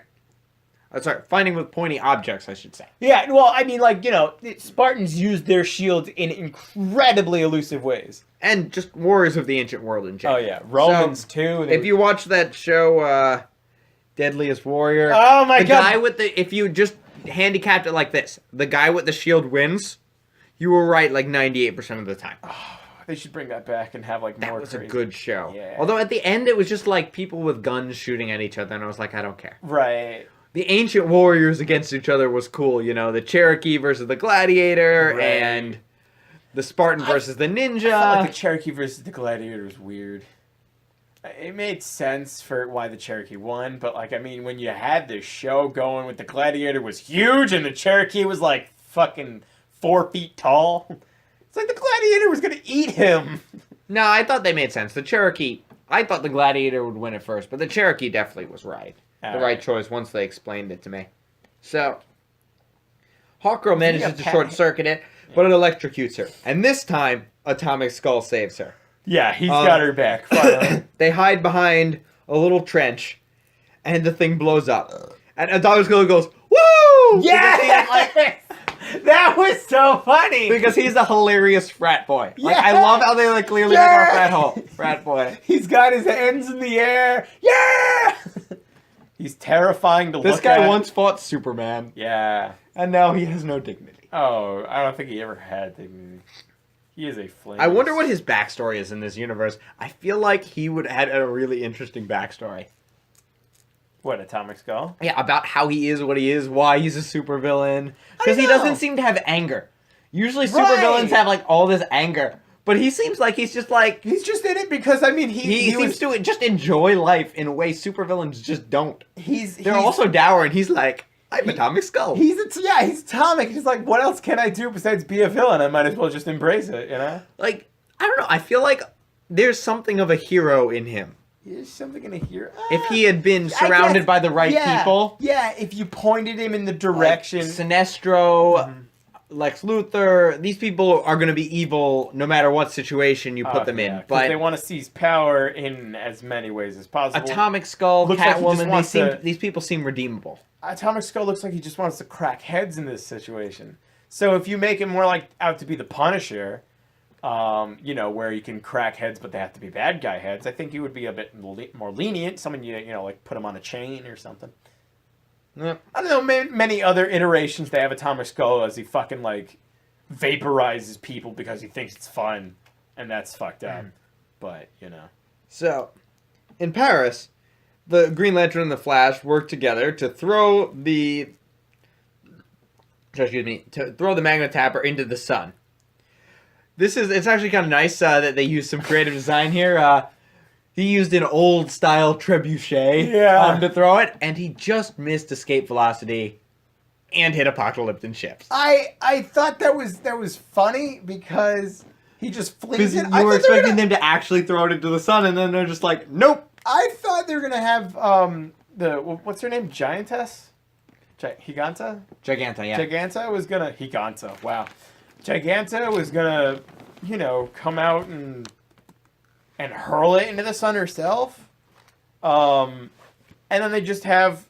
Sorry, fighting with pointy objects, I should say. Yeah, well, I mean, Spartans used their shields in incredibly elusive ways. And just warriors of the ancient world in general. Oh, yeah. Romans, too. If you watch that show, Deadliest Warrior... Oh, my God! Guy with if you just handicapped it like this, the guy with the shield wins, you were right 98% of the time. Oh, they should bring that back and have, more crazy. That was a good show. Yeah. Although at the end, it was just, people with guns shooting at each other, and I was like, I don't care. Right. The ancient warriors against each other was cool, the Cherokee versus the gladiator, and the Spartan versus the ninja. I felt like the Cherokee versus the gladiator was weird. It made sense for why the Cherokee won, but when you had this show going with the gladiator was huge and the Cherokee was fucking 4 feet tall, it's like the gladiator was gonna eat him. No, I thought they made sense. The Cherokee, I thought the gladiator would win it first, but the Cherokee definitely was right. The right choice once they explained it to me. So, Hawkgirl manages to short-circuit it, but it electrocutes her. And this time, Atomic Skull saves her. Yeah, he's got her back. They hide behind a little trench, and the thing blows up. And Atomic Skull goes, woo! Yeah! That was so funny! Because he's a hilarious frat boy. Yeah. I love how they clearly make our frat boy. He's got his hands in the air. Yeah! He's terrifying to look at. This guy once fought Superman. Yeah. And now he has no dignity. Oh, I don't think he ever had dignity. He is a flame. I wonder what his backstory is in this universe. I feel like he would have had a really interesting backstory. What, Atomic Skull? Yeah, about how he is what he is, why he's a supervillain. Because he doesn't seem to have anger. Usually supervillains have all this anger. But he seems like he's just he's just in it because he seems to just enjoy life in a way supervillains just don't. They're also dour, and he's like, I'm Atomic Skull. He's atomic. He's like, what else can I do besides be a villain? I might as well just embrace it, I don't know. I feel like there's something of a hero in him. There's something in a hero. If he had been surrounded by the right people. Yeah, if you pointed him in the direction. Sinestro. Lex Luthor, these people are going to be evil no matter what situation you put them in. But they want to seize power in as many ways as possible. Atomic Skull, Catwoman, these people seem redeemable. Atomic Skull looks like he just wants to crack heads in this situation. So if you make him more out to be the Punisher, where you can crack heads but they have to be bad guy heads, I think he would be a bit more lenient. Someone, put him on a chain or something. I don't know, many other iterations they have Atomic Skull as he fucking, vaporizes people because he thinks it's fun, and that's fucked up. But, So, in Paris, the Green Lantern and the Flash work together to throw the... to throw the Magna Tapper into the sun. It's actually kind of nice that they used some creative design here. He used an old style trebuchet to throw it, and he just missed escape velocity and hit apocalyptic ships. I thought that was funny because he just flings it. You were expecting them to actually throw it into the sun, and then they're just like, nope. I thought they were gonna have what's her name? Giantess? Giganta? Giganta, yeah. Giganta was gonna Giganta, wow. Giganta was gonna, come out and hurl it into the sun herself. And then they just have,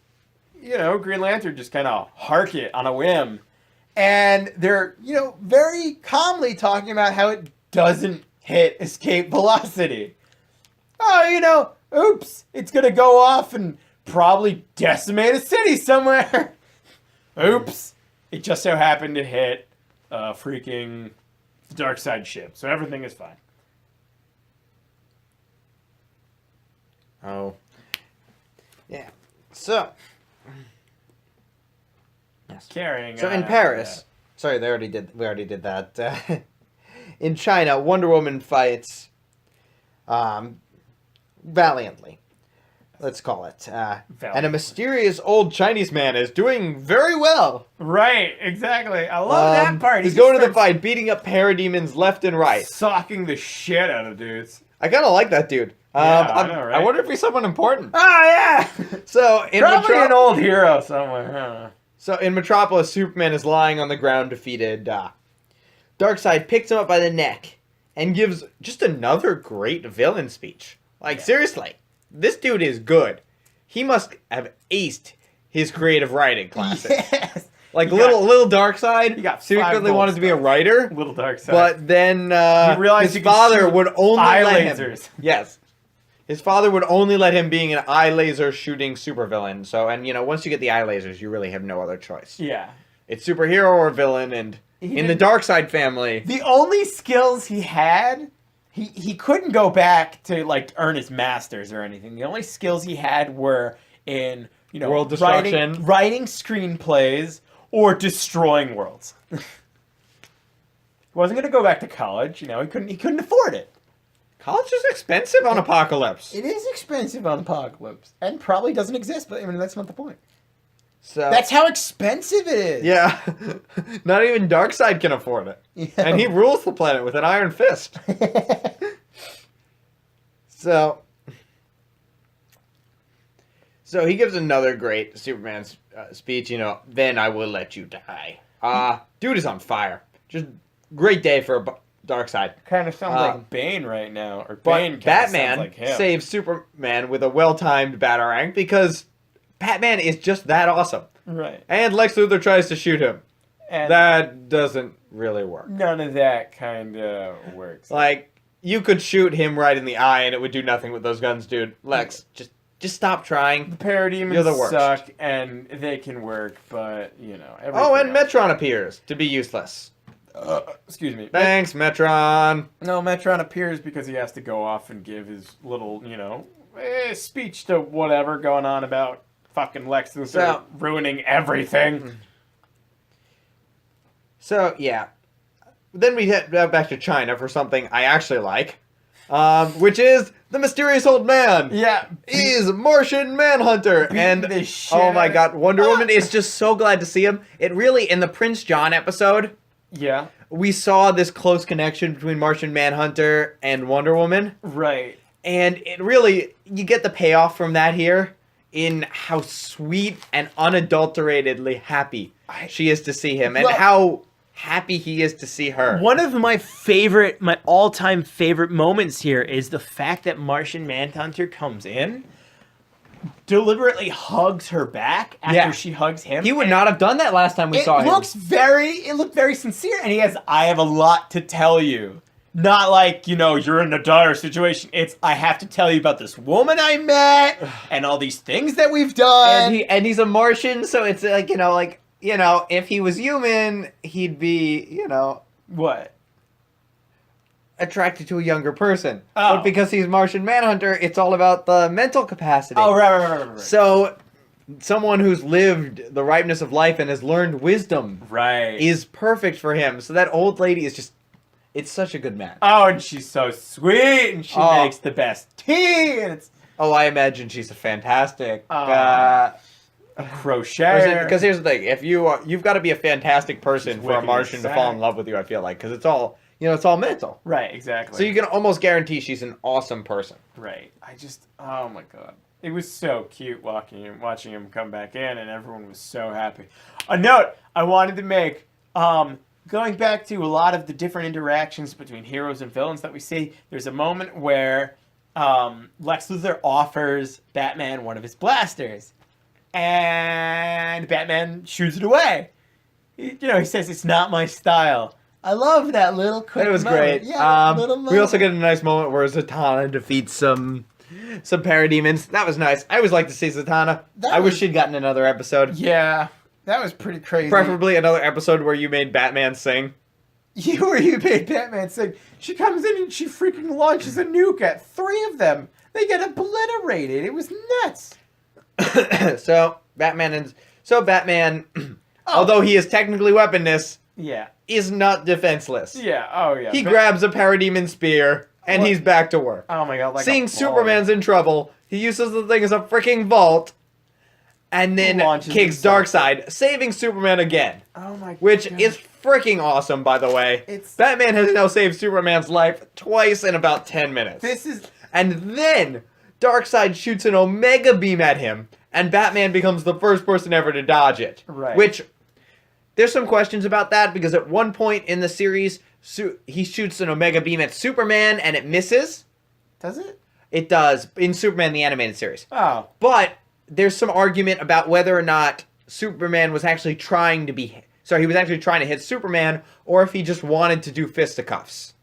Green Lantern just kind of hark it on a whim. And they're, very calmly talking about how it doesn't hit escape velocity. Oh, oops, it's going to go off and probably decimate a city somewhere. Oops, it just so happened to hit a freaking Darkseid ship. So everything is fine. Oh. Yeah. So. Yes. Carrying. So in Paris. Sorry, we already did that. In China, Wonder Woman fights valiantly. Let's call it. And a mysterious old Chinese man is doing very well. Right, exactly. I love that part. He's going to the fight, beating up parademons left and right. Socking the shit out of dudes. I kind of like that dude. I know, right? I wonder if he's someone important. Oh, yeah! So in Probably an old hero somewhere. Huh? So in Metropolis, Superman is lying on the ground defeated. Darkseid picks him up by the neck and gives just another great villain speech. Like, seriously, this dude is good. He must have aced his creative writing classes. Yes! Like, little Darkseid He got secretly wanted to be a writer. Little Darkseid. But then he realized his father would only let him. Yes. His father would only let him being an eye laser shooting supervillain. So, and once you get the eye lasers, you really have no other choice. Yeah. It's superhero or villain, and in the Darkseid family, the only skills he had, he couldn't go back to earn his masters or anything. The only skills he had were in world destruction, writing screenplays, or destroying worlds. He wasn't going to go back to college. He couldn't afford it. College is expensive on Apocalypse. It is expensive on Apocalypse, and probably doesn't exist. But that's not the point. So that's how expensive it is. Yeah, not even Darkseid can afford it, and he rules the planet with an iron fist. So he gives another great Superman speech. Then I will let you die. Dude is on fire. Just great day for Darkseid. Kind of sounds like Bane right now, or Bane. But Batman saves Superman with a well-timed batarang because Batman is just that awesome. Right. And Lex Luthor tries to shoot him. And that doesn't really work. None of that kind of works. Like, you could shoot him right in the eye and it would do nothing with those guns, dude. Lex, just stop trying. The parademons suck, and they can work, but, and Metron appears to be useless. Excuse me. Thanks, Metron. No, Metron appears because he has to go off and give his little, speech to whatever going on about fucking Lex Luthor ruining everything. So, yeah. Then we head back to China for something I actually like, which is the mysterious old man. Yeah. He's Martian Manhunter. And, oh my god, Wonder Woman is just so glad to see him. It really, in the Prince John episode... Yeah. We saw this close connection between Martian Manhunter and Wonder Woman. Right. And it really, you get the payoff from that here in how sweet and unadulteratedly happy she is to see him and how happy he is to see her. One of my all-time favorite moments here is the fact that Martian Manhunter comes in, deliberately hugs her back after she hugs him. He would not have done that last time we saw him. It looked very sincere, and he has, I have a lot to tell you. Not like, you're in a dire situation. It's, I have to tell you about this woman I met, and all these things that we've done. And he's a Martian, so it's like, if he was human, he'd be, What? attracted to a younger person. Oh. But because he's Martian Manhunter, it's all about the mental capacity. Oh, right. So, someone who's lived the ripeness of life and has learned wisdom is perfect for him. So that old lady is just It's such a good match. Oh, and she's so sweet, and she makes the best tea, and it's... Oh, I imagine she's a fantastic... a crochet. Because here's the thing. If you've got to be a fantastic person She's for a wicked Martian to sad. fall in love with you, I feel like. Because it's all, it's all mental. Right, exactly. So you can almost guarantee she's an awesome person. Right. Oh my god. It was so cute watching him come back in, and everyone was so happy. A note I wanted to make, going back to a lot of the different interactions between heroes and villains that we see, there's a moment where Lex Luthor offers Batman one of his blasters, and Batman shoots it away. He says, "It's not my style." I love that little quick That was moment. great. Yeah, little moment. We also get a nice moment where Zatanna defeats some parademons. That was nice. I always like to see Zatanna. I wish she'd gotten another episode. Yeah, that was pretty crazy. Preferably another episode where you made Batman sing. You made Batman sing. She comes in and she freaking launches a nuke at 3 of them. They get obliterated. It was nuts. So Batman, although he is technically weaponless, is not defenseless. Yeah. Oh yeah. He grabs a parademon spear and he's back to work. Oh my god! Like Seeing Superman's in trouble, he uses the thing as a freaking vault, and then kicks Darkseid, saving Superman again. Oh my god! Which is freaking awesome, by the way. Batman has now saved Superman's life twice in about 10 minutes. And then Darkseid shoots an Omega beam at him, and Batman becomes the first person ever to dodge it. Right. Which, there's some questions about that, because at one point in the series, he shoots an Omega beam at Superman, and it misses. Does it? It does, in Superman the Animated Series. Oh. But there's some argument about whether or not Superman was actually trying to he was actually trying to hit Superman, or if he just wanted to do fisticuffs.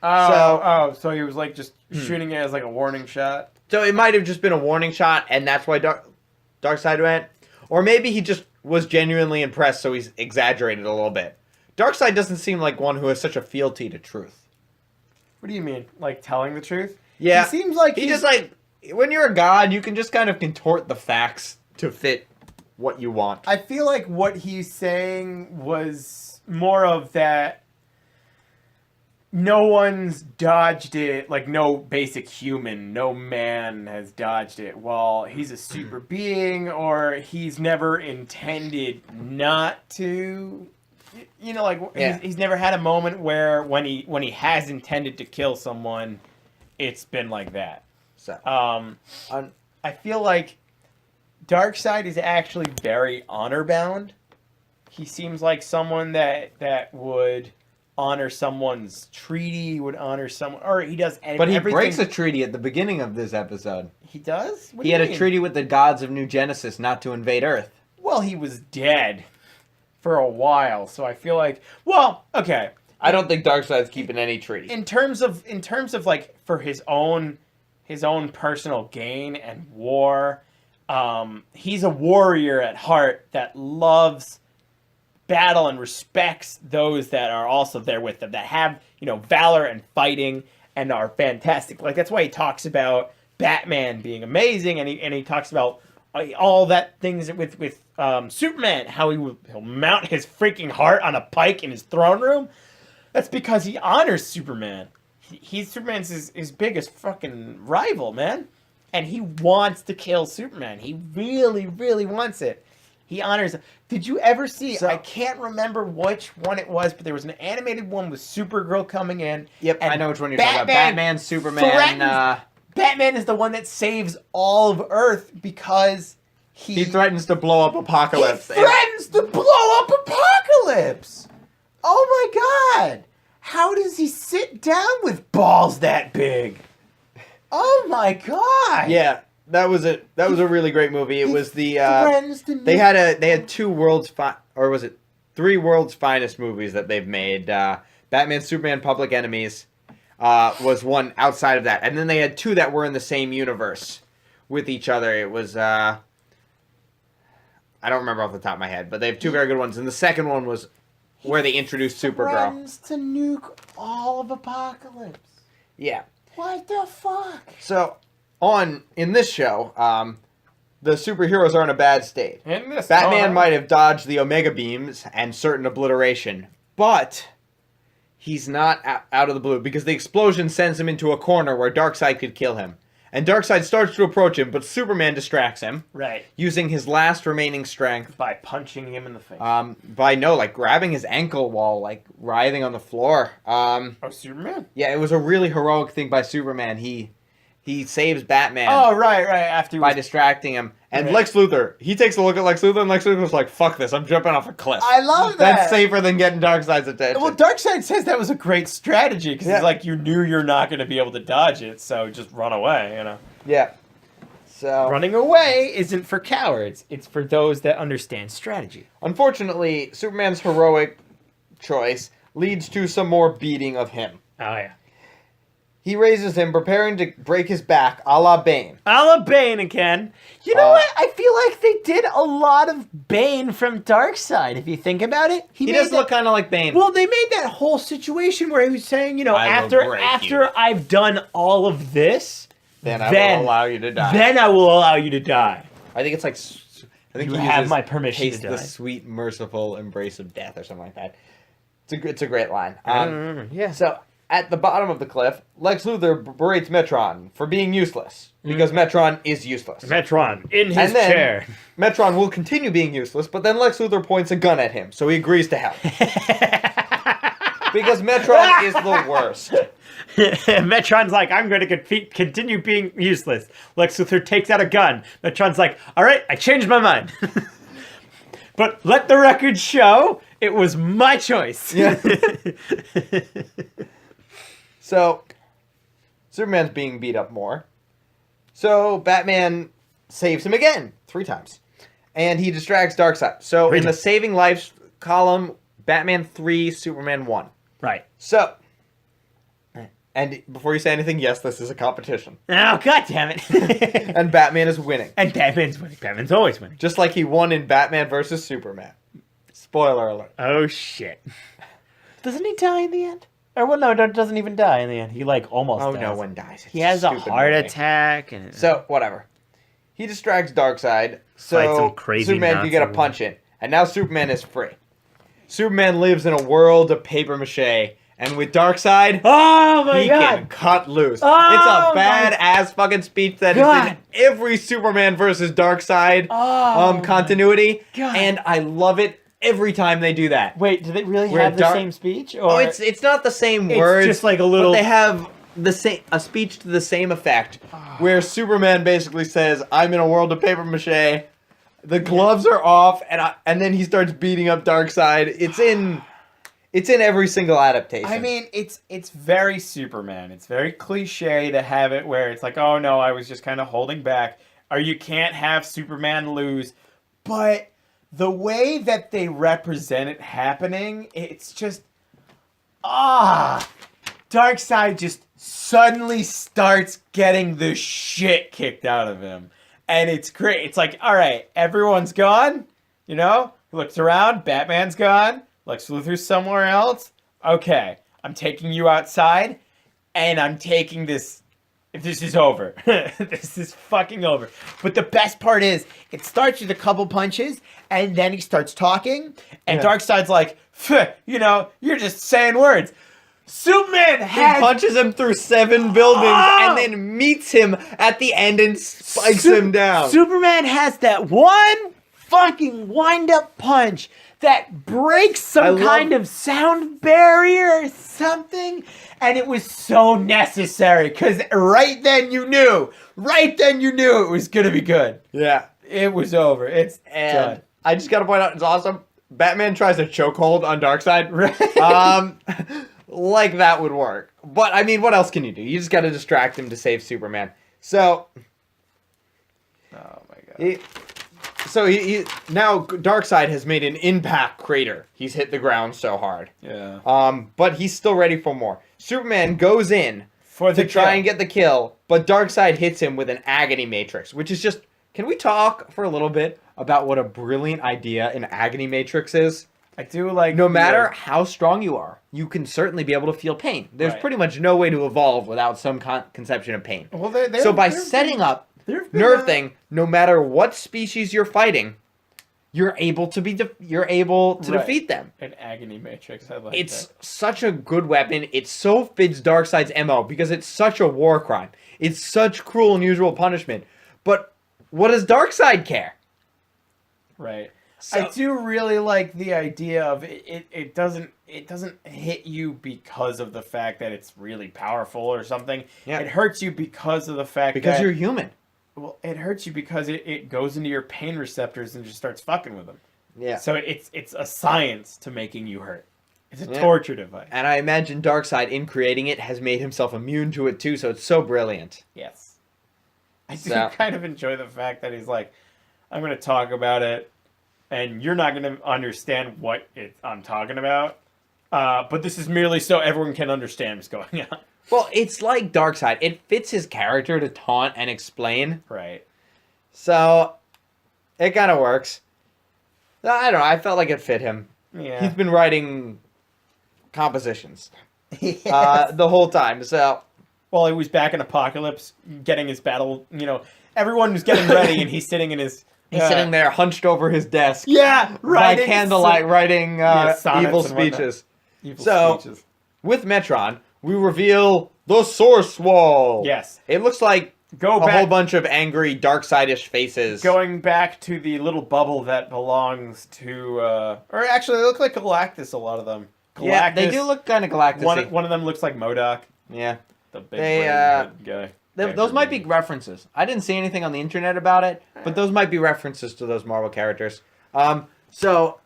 So he was like just shooting it as like a warning shot. So it might have just been a warning shot, and that's why Darkseid went. Or maybe he just was genuinely impressed, so he's exaggerated a little bit. Darkseid doesn't seem like one who has such a fealty to truth. What do you mean? Like telling the truth? Yeah. He seems like he just like, when you're a god, you can just kind of contort the facts to fit what you want. I feel like what he's saying was more of that no one's dodged it, like no basic human, no man has dodged it. Well, he's a super being, or he's never intended not to. He's never had a moment where when he has intended to kill someone, it's been like that. So, I feel like Darkseid is actually very honor bound. He seems like someone that would honor someone's treaty, would honor someone, or he does everything. But he breaks a treaty at the beginning of this episode. He does? What do he you had mean? a treaty with the gods of New Genesis not to invade Earth. Well, he was dead for a while, so I feel like, well, okay. I don't think Darkseid's keeping any treaty. In terms of like for his own personal gain and war, he's a warrior at heart that loves battle and respects those that are also there with them, that have, valor and fighting and are fantastic. Like, that's why he talks about Batman being amazing, and he talks about all that things with Superman, how he'll mount his freaking heart on a pike in his throne room. That's because he honors Superman. He's Superman's his biggest fucking rival, man. And he wants to kill Superman. He really, really wants it. He honors him. Did you ever see, I can't remember which one it was, but there was an animated one with Supergirl coming in. Yep, I know which one you're talking about. Batman, Superman. Batman is the one that saves all of Earth because he threatens to blow up Apocalypse. He threatens to blow up Apocalypse! Oh my god! How does he sit down with balls that big? Oh my god! Yeah, that was a really great movie. It was the they had three world's finest movies that they've made. Batman, Superman, Public Enemies was one outside of that, and then they had two that were in the same universe with each other. It was I don't remember off the top of my head, but they have two very good ones, and the second one was where they introduced Supergirl. Threatens to nuke all of Apocalypse. Yeah. What the fuck? So, in this show, the superheroes are in a bad state. Batman might have dodged the Omega beams and certain obliteration, but he's not out of the blue because the explosion sends him into a corner where Darkseid could kill him. And Darkseid starts to approach him, but Superman distracts him. Right. Using his last remaining strength. By punching him in the face. Grabbing his ankle while, like, writhing on the floor. Superman? Yeah, it was a really heroic thing by Superman. He saves Batman. Oh, right. After by distracting him. And Lex Luthor, he takes a look at Lex Luthor, and Lex Luthor's like, fuck this, I'm jumping off a cliff. I love that. That's safer than getting Darkseid's attention. Well, Darkseid says that was a great strategy, because it's like, you knew you're not going to be able to dodge it, so just run away, you know? Yeah. So running away isn't for cowards. It's for those that understand strategy. Unfortunately, Superman's heroic choice leads to some more beating of him. Oh, yeah. He raises him, preparing to break his back, a la Bane. A la Bane again. You know what? I feel like they did a lot of Bane from Darkseid, if you think about it. He does look kind of like Bane. Well, they made that whole situation where he was saying, you know, after I've done all of this, then I will allow you to die. Then I will allow you to die. I think it's like... I think you have my permission to die. The sweet, merciful embrace of death or something like that. It's a great line. Yeah. So... At the bottom of the cliff, Lex Luthor berates Metron for being useless. Because Metron is useless. Metron, in his chair. Metron will continue being useless, but then Lex Luthor points a gun at him, so he agrees to help. Because Metron is the worst. Metron's like, I'm going to continue being useless. Lex Luthor takes out a gun. Metron's like, all right, I changed my mind. But let the record show it was my choice. Yeah. So, Superman's being beat up more. So, Batman saves him again, 3 times. And he distracts Darkseid. So, in the saving lives column, Batman 3, Superman 1. Right. So, and before you say anything, yes, this is a competition. Oh, God damn it. And Batman is winning. And Batman's winning. Batman's always winning. Just like he won in Batman vs. Superman. Spoiler alert. Oh, shit. Doesn't he die in the end? Or, well, no, doesn't even die in the end. He, like, almost dies. Oh, no one dies. He has a heart attack. And so, whatever. He distracts Darkseid, so Superman can get a punch in. And now Superman is free. Superman lives in a world of paper mache, and with Darkseid, he can cut loose. It's a badass fucking speech that is in every Superman versus Darkseid continuity, and I love it. Every time they do that. Wait, do they really have the same speech? Or it's not the same words. It's just like a little. But they have a speech to the same effect, where Superman basically says, "I'm in a world of paper mache." The gloves are off, and then he starts beating up Darkseid. It's in every single adaptation. I mean, it's very Superman. It's very cliche to have it where it's like, oh no, I was just kind of holding back, or you can't have Superman lose, but the way that they represent it happening, it's just, Darkseid just suddenly starts getting the shit kicked out of him. And it's great. It's like, all right, everyone's gone, you know? He looks around, Batman's gone, Lex Luthor's somewhere else. Okay, I'm taking you outside, and I'm taking this. This is over. This is fucking over. But the best part is, it starts with a couple punches, and then he starts talking, and Darkseid's like, you know, you're just saying words. Superman punches him through 7 buildings and then meets him at the end and spikes him down. Superman has that one fucking wind-up punch that breaks some kind of sound barrier or something, and it was so necessary, because right then you knew it was gonna be good. Yeah. It was over. It's done. I just gotta point out, it's awesome. Batman tries a chokehold on Darkseid. Right. Like that would work. But, I mean, what else can you do? You just gotta distract him to save Superman. So... Oh, my God. He now Darkseid has made an impact crater. He's hit the ground so hard. Yeah. But he's still ready for more. Superman goes in to try and get the kill, but Darkseid hits him with an agony matrix, which is just... Can we talk for a little bit about what a brilliant idea an agony matrix is? I do like... No matter how strong you are, you can certainly be able to feel pain. There's pretty much no way to evolve without some conception of pain. Well, so by setting up Nerve thing, no matter what species you're fighting, you're able to defeat them. An agony matrix. I like It's that. such a good weapon. It so fits Darkseid's MO because it's such a war crime. It's such cruel, unusual punishment. But what does Darkseid care? Right. So, I do really like the idea of it doesn't hit you because of the fact that it's really powerful or something. Yeah. It hurts you because of the fact because that you're human. well, it hurts you because it goes into your pain receptors and just starts fucking with them. Yeah. So it's a science to making you hurt. It's a torture device. And I imagine Darkseid, in creating it, has made himself immune to it too, so it's so brilliant. Yes. I do So- kind of enjoy the fact that he's like, I'm going to talk about it, and you're not going to understand what I'm talking about. But this is merely so everyone can understand what's going on. Well, it's like Darkseid. It fits his character to taunt and explain. Right. So, it kind of works. I don't know. I felt like it fit him. Yeah. He's been writing compositions Yes. the whole time. So, Well, he was back in Apocalypse, getting his battle. Everyone was getting ready, and he's sitting in his. he's sitting there hunched over his desk. Yeah, By right. candlelight, writing sonnets evil and whatnot. speeches. Evil So- speeches. With Metron, we reveal the Source Wall. Yes. It looks like Go a back. whole bunch of angry, Darkside-ish faces. Going back to the little bubble that belongs to, or actually, they look like Galactus. A lot of them. Galactus. Yeah, they do look kind of Galactus-y. One of them looks like MODOK, Yeah. the big They, brain head guy. Those might be references. I didn't see anything on the internet about it, but those might be references to those Marvel characters. So,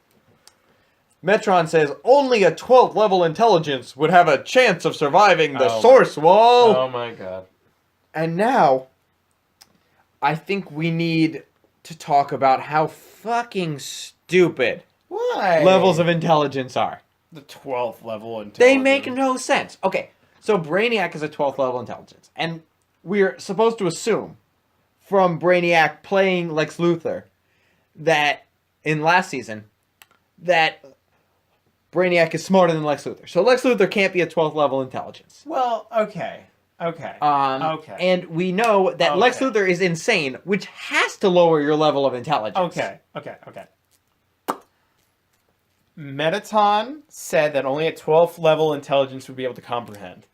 Metron says only a 12th level intelligence would have a chance of surviving the Oh. Source Wall. Oh my god. And now, I think we need to talk about how fucking stupid Why? levels of intelligence are. the 12th level intelligence. They make no sense. Okay, so Brainiac is a 12th level intelligence. And we're supposed to assume from Brainiac playing Lex Luthor that in last season that Brainiac is smarter than Lex Luthor. So Lex Luthor can't be a 12th level intelligence. Well, okay. Okay. Okay. And we know that Lex Okay. Luthor is insane, which has to lower your level of intelligence. Okay. Metaton said that only a 12th level intelligence would be able to comprehend.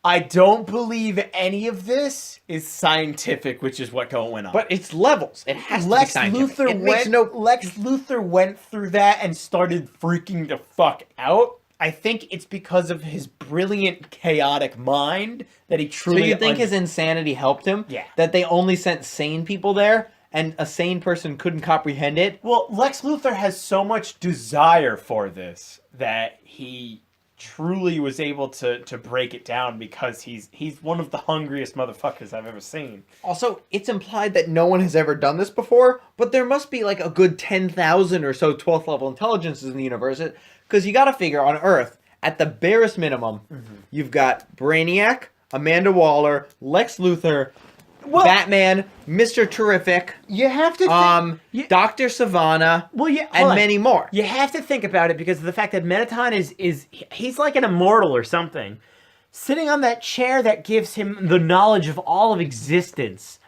I don't believe any of this is scientific, which is what went on. But it's levels. It has to be Lex scientific. Luthor It makes Lex Luthor went through that and started freaking the fuck out. I think it's because of his brilliant, chaotic mind that he So truly. you think his insanity helped him? Yeah. That they only sent sane people there, and a sane person couldn't comprehend it? Well, Lex Luthor has so much desire for this that he truly was able to break it down because he's one of the hungriest motherfuckers I've ever seen. Also, it's implied that no one has ever done this before, but there must be like a good 10,000 or so 12th level intelligences in the universe. Because you gotta figure, on Earth, at the barest minimum, you've got Brainiac, Amanda Waller, Lex Luthor, Batman, Mr. Terrific, You have to think, Dr. Savannah, well, yeah, and many more. You have to think about it because of the fact that Metaton he's like an immortal or something, sitting on that chair that gives him the knowledge of all of existence.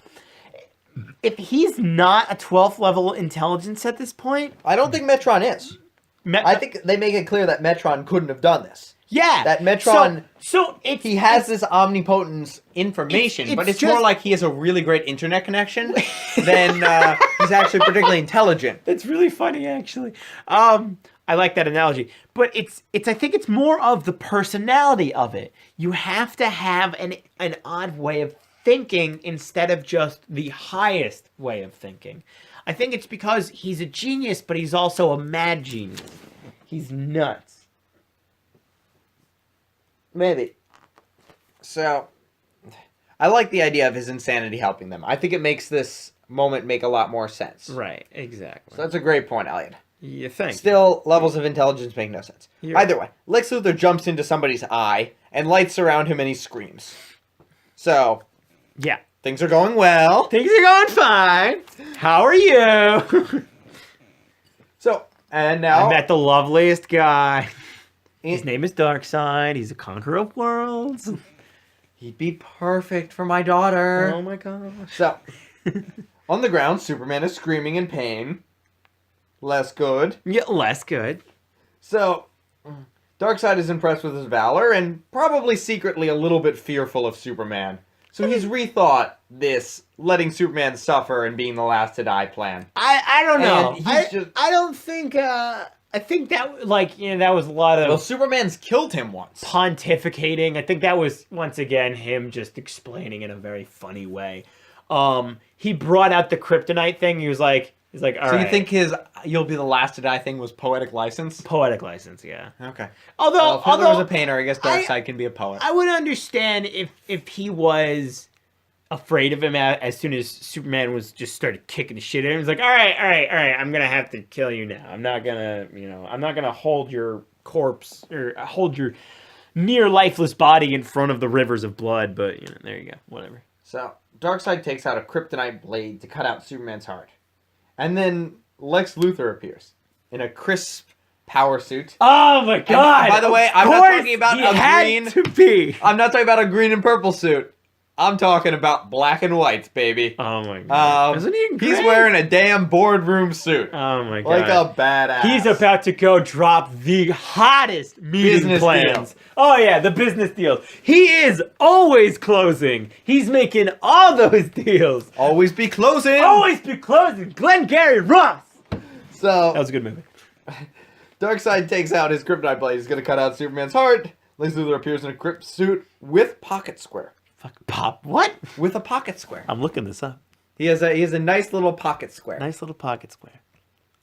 If he's not a 12th level intelligence at this point, I don't think Metron is. I think they make it clear that Metron couldn't have done this. yeah, That Metron, So it's he has this omnipotence information, but it's more just- like he has a really great internet connection than he's actually particularly intelligent. That's really funny, actually. I like that analogy, but it's. I think it's more of the personality of it. You have to have an odd way of thinking instead of just the highest way of thinking. I think it's because he's a genius, but he's also a mad genius. He's nuts. Maybe. So, I like the idea of his insanity helping them. I think it makes this moment make a lot more sense. Right. Exactly. So that's a great point, Elliot. You think? Still, levels of intelligence make no sense. You're- Either way, Lex Luthor jumps into somebody's eye, and lights surround him, and he screams. So, Yeah. things are going well. Things are going fine. How are you? So, and now... I met the loveliest guy. His name is Darkseid. He's a conqueror of worlds. He'd be perfect for my daughter. Oh my gosh. So, on the ground, Superman is screaming in pain. less good. Yeah, less good. So, Darkseid is impressed with his valor and probably secretly a little bit fearful of Superman. So he's rethought this letting Superman suffer and being the last to die plan. I don't know. And I don't think. I think that that was a lot of. Well, Superman's killed him once. Pontificating. I think that was once again him just explaining in a very funny way. He brought out the kryptonite thing. He's like, all right. So you think his "you'll be the last to die" thing was poetic license? Poetic license, yeah. Okay. Although If Hitler was a painter, I guess Darkseid can be a poet. I would understand if he was afraid of him as soon as Superman was just started kicking the shit at him. He's like, all right, I'm gonna have to kill you now. I'm not gonna hold your corpse or hold your near lifeless body in front of the rivers of blood. But there you go, whatever. So Darkseid takes out a kryptonite blade to cut out Superman's heart. And then Lex Luthor appears in a crisp power suit. Oh my god! And by the way, I'm not talking about a green. To be. I'm not talking about a green and purple suit. I'm talking about black and whites, baby. Oh my god! Isn't he great? He's wearing a damn boardroom suit. Oh my god! Like a badass. He's about to go drop the hottest meeting business plans. deals. Oh yeah, the business deals. He is always closing. He's making all those deals. Always be closing. Always be closing. Glengarry Ross. So that was a good movie. Darkseid takes out his kryptonite blade. He's gonna cut out Superman's heart. Lex Luthor appears in a crypt suit with pocket square. Fucking pop. What? With a pocket square. I'm looking this up. He has a nice little pocket square. Nice little pocket square.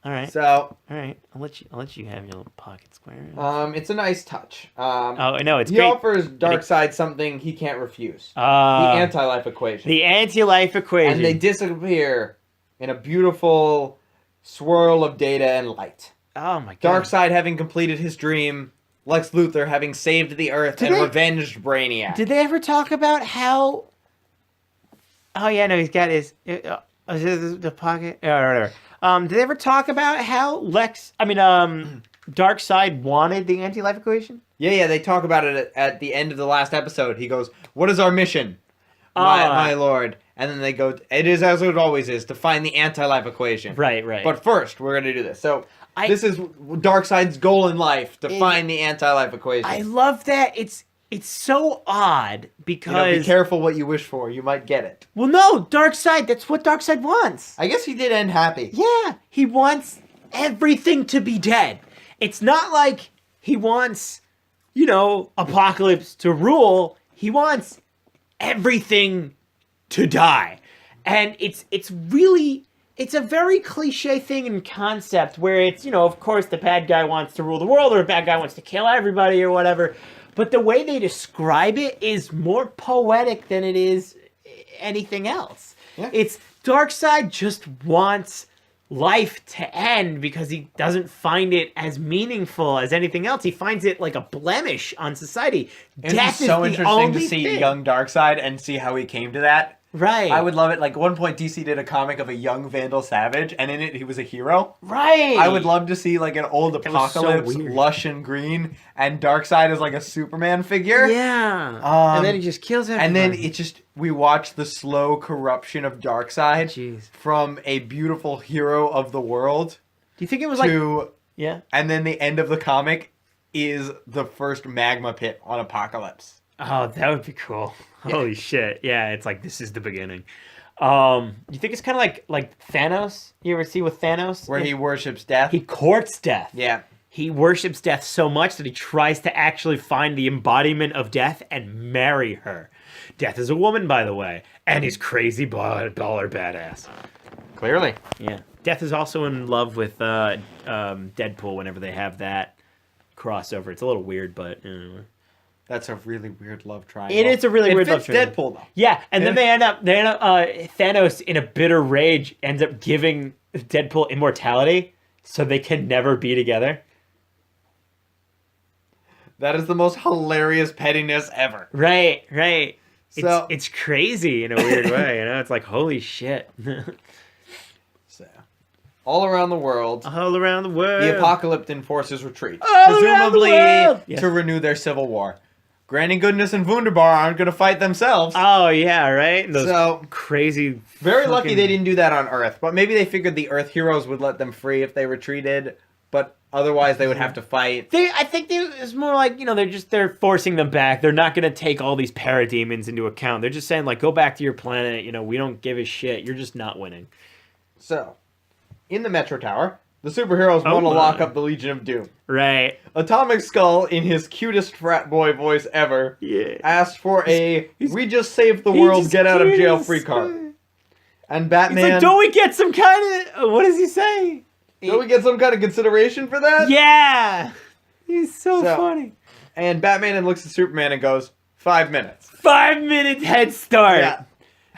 All right. So. All right. I'll let you have your little pocket square. It's a nice touch. Oh no, it's he great. offers Darkseid something he can't refuse. The The anti-life equation. The anti-life equation. And they disappear in a beautiful swirl of data and light. Oh my god. Darkseid having completed his dream, Lex Luthor having saved the Earth and revenged Brainiac. Did they ever talk about how? Oh yeah, no, he's got his the pocket. Whatever. Did they ever talk about how Darkseid wanted the anti-life equation? Yeah, they talk about it at the end of the last episode. He goes, "What is our mission, my lord?" And then they go, "It is as it always is, to find the anti-life equation." Right. But first, we're gonna do this. So this is Darkseid's goal in life, to find the anti-life equation. I love that. It's so odd because be careful what you wish for. You might get it. Well, no, Darkseid. That's what Darkseid wants. I guess he did end happy. Yeah, he wants everything to be dead. It's not like he wants, Apocalypse to rule. He wants everything to die, and it's a very cliche thing in concept where it's of course the bad guy wants to rule the world or the bad guy wants to kill everybody or whatever. But the way they describe it is more poetic than it is anything else. Yeah. It's Darkseid just wants life to end because he doesn't find it as meaningful as anything else. He finds it like a blemish on society. Death is so interesting to see young Darkseid and see how he came to that. Right. I would love it. Like, at one point, DC did a comic of a young Vandal Savage, and in it, he was a hero. Right. I would love to see, like, an old Apocalypse, lush and green, and Darkseid is like a Superman figure. Yeah. And then he just kills everybody. And then we watch the slow corruption of Darkseid from a beautiful hero of the world. Do you think it was Yeah. And then the end of the comic is the first magma pit on Apocalypse. Oh, that would be cool. Holy shit. Yeah, it's like, this is the beginning. You think it's kind of like Thanos? You ever see with Thanos? Where he worships death? He courts death. Yeah. He worships death so much that he tries to actually find the embodiment of death and marry her. Death is a woman, by the way. And he's crazy baller badass. Clearly. Yeah. Death is also in love with Deadpool whenever they have that crossover. It's a little weird, but anyway. That's a really weird love triangle. It is a really weird love triangle. Deadpool, though. Yeah, and then they end up Thanos, in a bitter rage, ends up giving Deadpool immortality so they can never be together. That is the most hilarious pettiness ever. Right. So, it's crazy in a weird way, It's like, holy shit. So, all around the world, the the apocalyptic forces retreat, all presumably around the world. to renew their civil war. Granny Goodness and Wunderbar aren't going to fight themselves. Oh, yeah, right? Those So, crazy... very lucky they didn't do that on Earth. But maybe they figured the Earth heroes would let them free if they retreated. But otherwise, they would have to fight. I think it's more like, they're forcing them back. They're not going to take all these parademons into account. They're just saying, like, go back to your planet. We don't give a shit. You're just not winning. So, in the Metro Tower, the superheroes want to lock up the Legion of Doom. Right. Atomic Skull, in his cutest frat boy voice ever, asked for we just saved the world, get out of jail free card. And Batman... He's like, don't we get some kind of... What does he say? Don't we get some kind of consideration for that? Yeah! He's so funny. And Batman then looks at Superman and goes, 5 minutes. 5 minute head start. Yeah.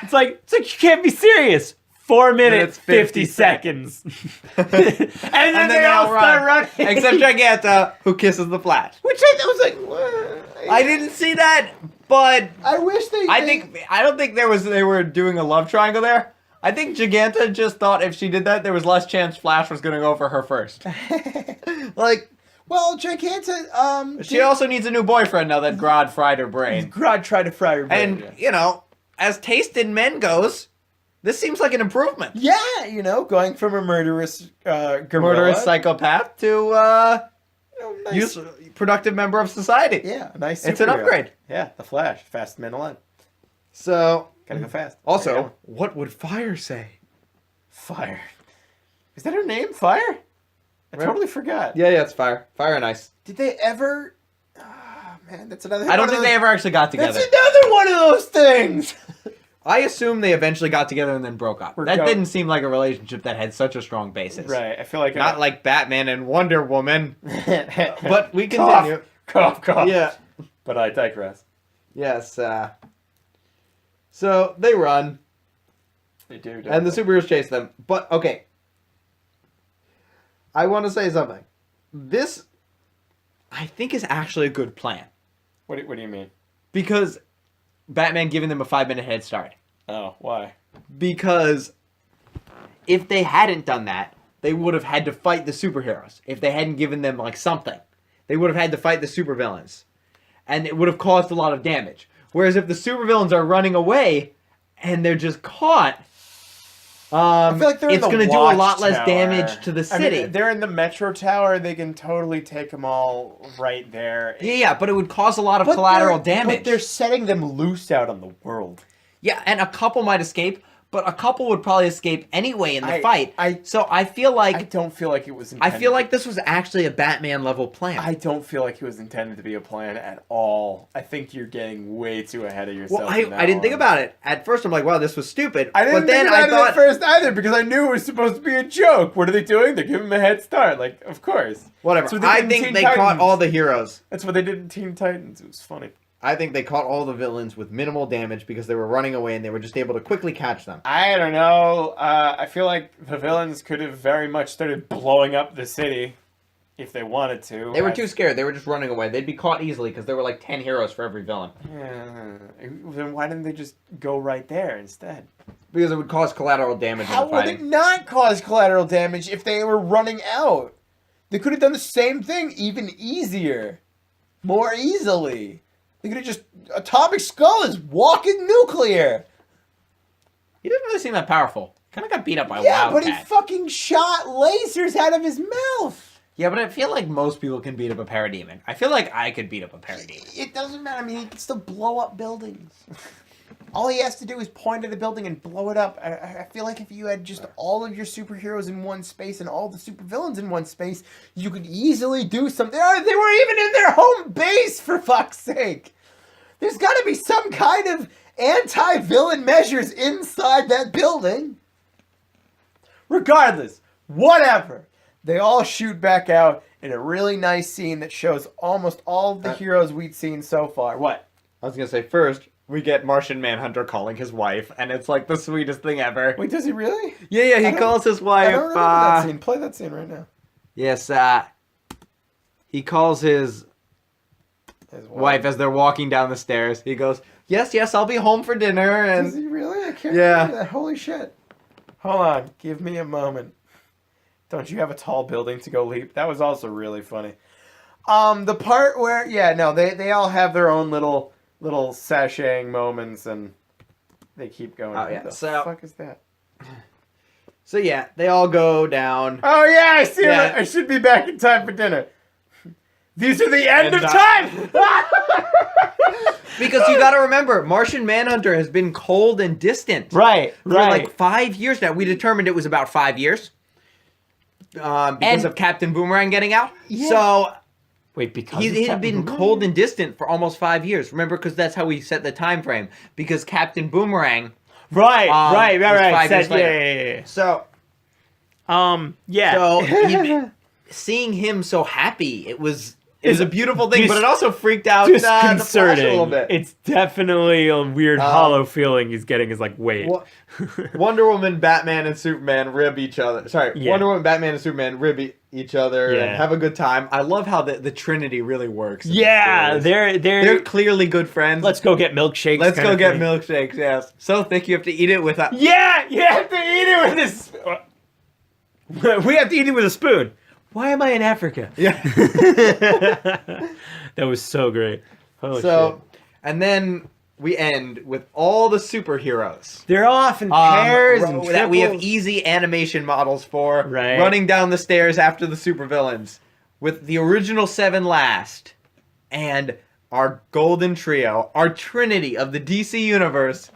It's like you can't be serious. 4 minutes, 50 seconds. and then they all start running. Except Giganta, who kisses the Flash. Which I was like, what? I didn't see that, but I wish they. I don't think they were doing a love triangle there. I think Giganta just thought if she did that, there was less chance Flash was going to go for her first. Well, Giganta, she also needs a new boyfriend now that Grodd fried her brain. Grodd tried to fry her brain. And, as taste in men goes, this seems like an improvement. Yeah, going from a murderous psychopath to nice. productive member of society. Yeah, a nice. It's an upgrade. Yeah, the Flash, fastest man alive. So Gotta go fast. Also, what would Fire say? Fire. Is that her name? Fire? I totally forgot. Yeah, it's Fire. Fire and Ice. Did they ever? Oh, man, that's another. I don't think they ever actually got together. That's another one of those things. I assume they eventually got together and then broke up. That didn't seem like a relationship that had such a strong basis. Right. I feel like not like Batman and Wonder Woman. But we continue. Cough. Yeah. But I digress. Yes. So they run. They do. And the superheroes chase them. But okay. I want to say something. This, I think, is actually a good plan. What do you mean? Because Batman giving them a 5-minute head start. Oh, why? Because if they hadn't done that, they would have had to fight the superheroes. If they hadn't given them, like, something. They would have had to fight the supervillains. And it would have caused a lot of damage. Whereas if the supervillains are running away and they're just caught, I feel like it's going to do a lot less damage to the city. I mean, they're in the Metro Tower. They can totally take them all right there. Yeah, but it would cause a lot of collateral damage. But they're setting them loose out on the world. Yeah, and a couple might escape, but a couple would probably escape anyway in the fight. So I feel like... I don't feel like it was intended. I feel like this was actually a Batman-level plan. I don't feel like it was intended to be a plan at all. I think you're getting way too ahead of yourself. Well, I didn't think about it. At first, I'm like, wow, this was stupid. I didn't think about it at first either, because I knew it was supposed to be a joke. What are they doing? They're giving him a head start. Like, of course. Whatever. I think they caught all the heroes. That's what they did in Teen Titans. It was funny. I think they caught all the villains with minimal damage because they were running away and they were just able to quickly catch them. I don't know. I feel like the villains could have very much started blowing up the city if they wanted to. They were too scared. They were just running away. They'd be caught easily because there were like 10 heroes for every villain. Yeah. Then why didn't they just go right there instead? Because it would cause collateral damage in the fighting. How would it not cause collateral damage if they were running out? They could have done the same thing even easier. More easily. They could have just... Atomic Skull is walking nuclear. He doesn't really seem that powerful. Kind of got beat up by Wildcat. Yeah, but he fucking shot lasers out of his mouth. Yeah, but I feel like most people can beat up a parademon. I feel like I could beat up a parademon. It doesn't matter. I mean, he can still blow up buildings. All he has to do is point at a building and blow it up. I feel like if you had just all of your superheroes in one space and all the supervillains in one space, you could easily do something. They were even in their home base, for fuck's sake. There's got to be some kind of anti-villain measures inside that building. Regardless, whatever. They all shoot back out in a really nice scene that shows almost all of the heroes we'd seen so far. What? I was going to say, first, we get Martian Manhunter calling his wife, and it's like the sweetest thing ever. Wait, does he really? Yeah, he calls his wife. I don't remember that scene. Play that scene right now. Yes, he calls his wife as they're walking down the stairs. He goes, yes, I'll be home for dinner. And does he really? I can't remember that. Holy shit. Hold on. Give me a moment. Don't you have a tall building to go leap? That was also really funny. The part where they all have their own little sashaying moments and they keep going. Oh, yeah. What the So- fuck is that? So yeah, they all go down. Oh yeah, I see. Yeah. I should be back in time for dinner. These are the end of And, time. Because you got to remember, Martian Manhunter has been cold and distant. Right, For like 5 years now. We determined it was about 5 years. Because of Captain Boomerang getting out. Yeah. So Wait, because he had been cold and distant for almost 5 years. Remember, because that's how we set the time frame. Because Captain Boomerang. Right. was 5 years Yeah, later. yeah. So Yeah. So seeing him so happy, it was a beautiful thing, just but it also freaked out the Flash a disconcerting. little bit. It's definitely a weird hollow feeling he's getting. Is like, wait. Wonder Woman, Batman, and Superman rib each other. Sorry, Yeah. Wonder Woman, Batman, and Superman rib each other Yeah. and have a good time. I love how the Trinity really works. in Yeah, this series. they're clearly good friends. let's go get milkshakes. Let's kind go of get thing. milkshakes. Yes, so thick you have to eat it with a. Yeah, you have to eat it with this. We have to eat it with a spoon. Why am I in Africa? Yeah. That was so great. Holy So, and then we end with all the superheroes. shit. They're off in pairs and that we have triples. easy animation models for, Right. running down the stairs after the supervillains, with the original 7 last, and our golden trio, our trinity of the DC universe,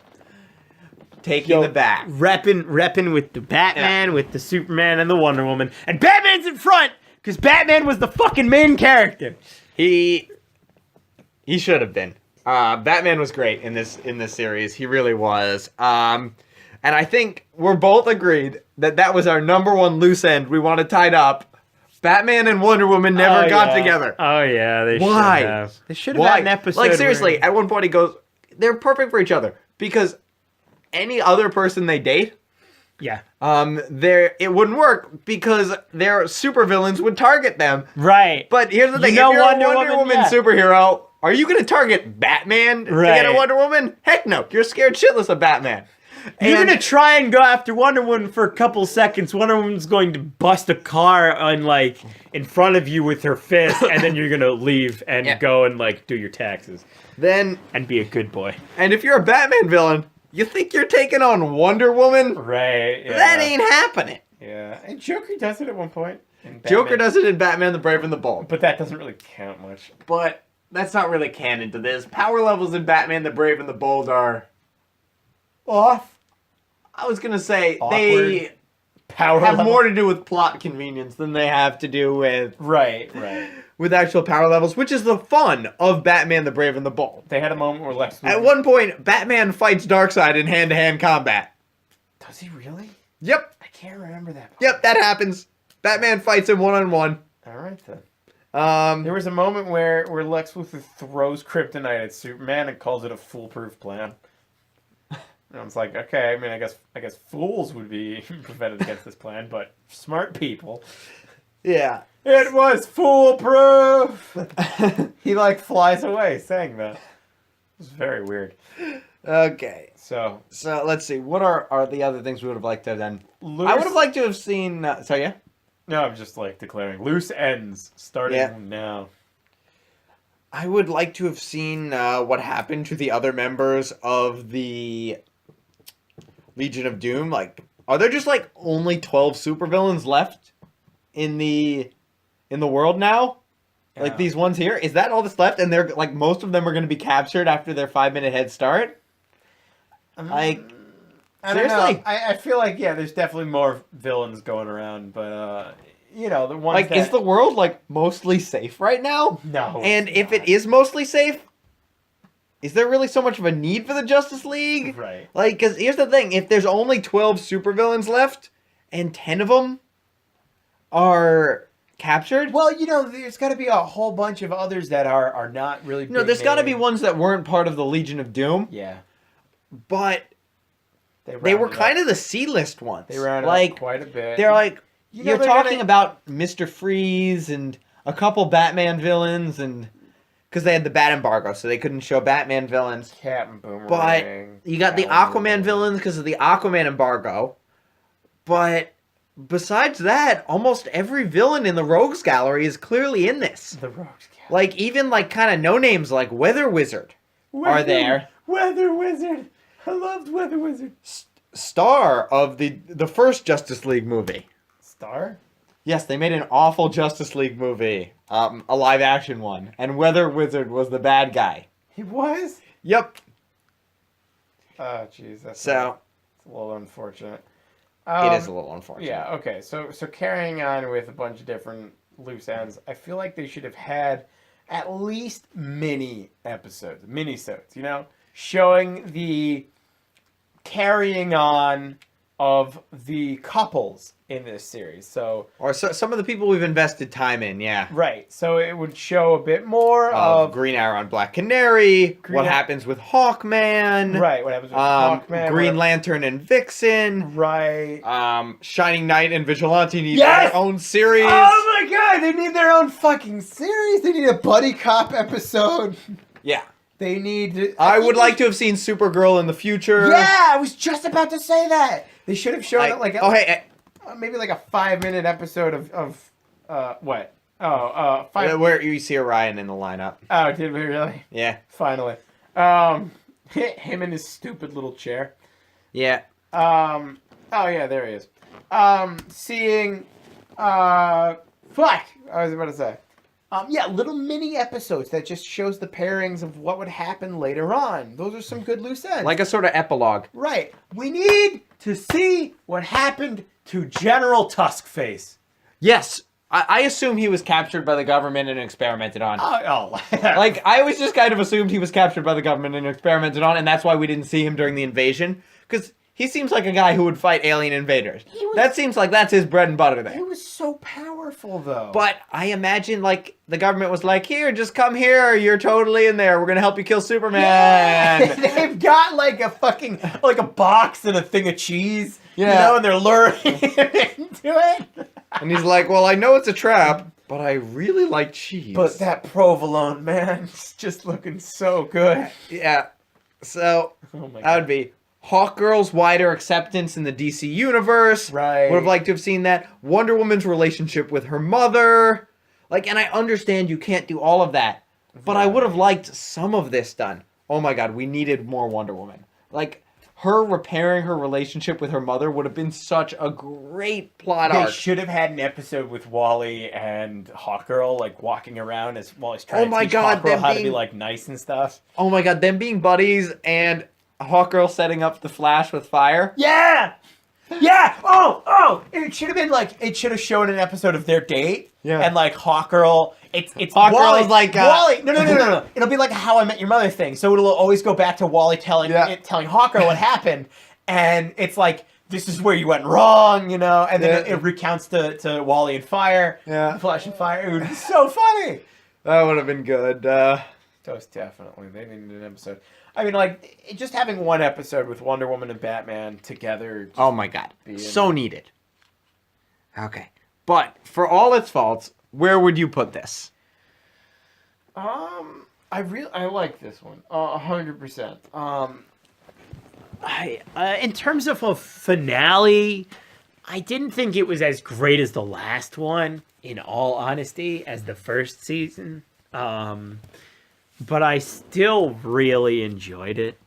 taking the back. repping with the Batman, with the Superman, and the Wonder Woman, and Batman's in front because Batman was the fucking main character. He should have been. Batman was great in this series. He really was. And I think we're both agreed that was our number one loose end we wanted tied up. Batman and Wonder Woman never got together. Oh yeah, they Why? should have. They should have Why? had an episode. Like seriously, where- at one point he goes, they're perfect for each other because any other person they date, yeah, it wouldn't work because their supervillains would target them. right. But here's the thing: know if you're Wonder a Wonder Woman, Woman yeah. superhero, are you going to target Batman to get a Right. Wonder Woman? Heck no! You're scared shitless of Batman. You're And- gonna try and go after Wonder Woman for a couple seconds. Wonder Woman's going to bust a car on in front of you with her fist, and then you're gonna leave and Yeah. go and do your taxes then, and be a good boy. and if you're a Batman villain, you think you're taking on Wonder Woman? Right. Yeah. That ain't happening. Yeah. And Joker does it at one point. in Joker Batman. does it in Batman: The Brave and the Bold. But that doesn't really count much. But that's not really canon to this. Power levels in Batman: The Brave and the Bold are off. I was gonna say they Power have level. more to do with plot convenience than they have to do with Right. actual power levels, which is the fun of Batman: The Brave and the Bold. They had a moment where Lex. At one point, Batman fights Darkseid in hand-to-hand combat. Does he really? Yep, I can't remember that. yep, that happens. Batman fights him one-on-one. All right then. There was a moment where Lex Luthor throws kryptonite at Superman and calls it a foolproof plan. And I was like, okay, I mean, I guess fools would be prevented against this plan, but smart people. Yeah. It was foolproof. He flies away saying that. It was very weird. Okay. So let's see. What are the other things we would have liked to have done? loose, I would have liked to have seen. Yeah. No, I'm just declaring loose ends starting now. I would like to have seen what happened to the other members of the Legion of Doom. Are there just only 12 supervillains left in the world now? Yeah. These ones here? Is that all that's left? And they're most of them are going to be captured after their 5-minute head start? I don't seriously? know. I feel there's definitely more villains going around, but the ones that... is the world mostly safe right now? No. And it's if not. it is mostly safe, is there really so much of a need for the Justice League? Right. Because here's the thing. If there's only 12 supervillains left, and 10 of them are captured... Well, there's got to be a whole bunch of others that are not really No, big there's got to be names. ones that weren't part of the Legion of Doom, Yeah. but they were kind of the C-list ones. They rounded up quite a bit. They're you're they're talking gonna- about Mr. Freeze and a couple Batman villains, and because they had the Bat embargo, so they couldn't show Batman villains. Captain Boomerang. But you got the Catwoman. Aquaman villains because of the Aquaman embargo. But besides that, almost every villain in the Rogues Gallery is clearly in this. The Rogues Gallery. Like, even, like, kind of no-names like Weather Wizard are there. Weather Wizard. I loved Weather Wizard. Star of the first Justice League movie. Star? Yes, they made an awful Justice League movie. A live-action one. And Weather Wizard was the bad guy. He was? Yep. Oh, jeez. That's So... a little unfortunate. It is a little unfortunate. Yeah, okay. So carrying on with a bunch of different loose ends, I feel like they should have had at least mini-sodes, you know? Showing the carrying on of the couples in this series. So some of the people we've invested time in, yeah. right. So it would show a bit more of Green Arrow and Black Canary, what happens with Hawkman. Right, what happens with Hawkman. Green Lantern and Vixen. Right. Shining Knight and Vigilante need their own series. Oh my god, they need their own fucking series. They need a buddy cop episode. Yeah. They need... I would like to have seen Supergirl in the future. Yeah, I was just about to say that. They should have shown it like... maybe like a 5-minute episode of what? Oh, 5... Where you see Orion in the lineup. Oh, did we really? Yeah. Finally. Him in his stupid little chair. Yeah. Oh, yeah, there he is. Seeing... Fuck! I was about to say. Yeah, little mini episodes that just shows the pairings of what would happen later on. Those are some good loose ends. Like a sort of epilogue. Right. We need to see what happened to General Tuskface. Yes. I assume he was captured by the government and experimented on. Oh. Like, I always just kind of assumed he was captured by the government and experimented on, and that's why we didn't see him during the invasion. Because he seems like a guy who would fight alien invaders. That seems like that's his bread and butter there. He was so powerful, though. But I imagine, like, the government was like, here, just come here. You're totally in there. We're going to help you kill Superman. Yeah. They've got, like, a fucking, like, a box and a thing of cheese. Yeah. You know, and they're luring him into it. And he's like, well, I know it's a trap, but I really like cheese. But that provolone, man, it's just looking so good. Yeah. So, that would be Hawkgirl's wider acceptance in the DC universe. Right. Would have liked to have seen that. Wonder Woman's relationship with her mother. Like, and I understand you can't do all of that. But I would have liked some of this done. Oh my god, we needed more Wonder Woman. Like, her repairing her relationship with her mother would have been such a great plot arc. They should have had an episode with Wally and Hawkgirl, like, walking around as Wally's trying to teach Hawkgirl how to be, like, nice and stuff. Oh my god, them being buddies and Hawkgirl setting up the Flash with fire. Yeah! Yeah! Oh! It should have been, like, it should have shown an episode of their date. Yeah. And, like, Hawkgirl... It's Hawkgirl Wally, is like... Wally... No. It'll be like a How I Met Your Mother thing. So it'll always go back to Wally telling Hawkgirl what happened. And it's like, this is where you went wrong, you know? And then it recounts to Wally and Fire. Yeah. Flash and Fire. It would be so funny. That would have been good. Most definitely. They needed an episode. I mean, like, just having one episode with Wonder Woman and Batman together. Oh my god. So needed. Okay. But, for all its faults, where would you put this? I like this one. 100%. In terms of a finale, I didn't think it was as great as the last one, in all honesty, as the first season. But I still really enjoyed it.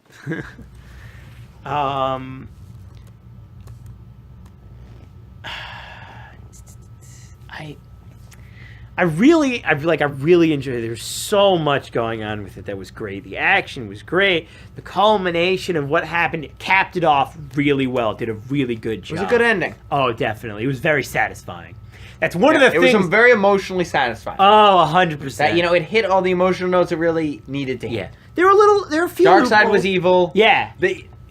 I really enjoyed it. There's so much going on with it that was great. The action was great. The culmination of what happened, it capped it off really well. It did a really good job. It was a good ending. Oh, definitely. It was very satisfying. That's one of the things. It was very emotionally satisfying. Oh, 100%. That, it hit all the emotional notes it really needed to hit. Yeah. There were a few. Darkseid was evil. Yeah.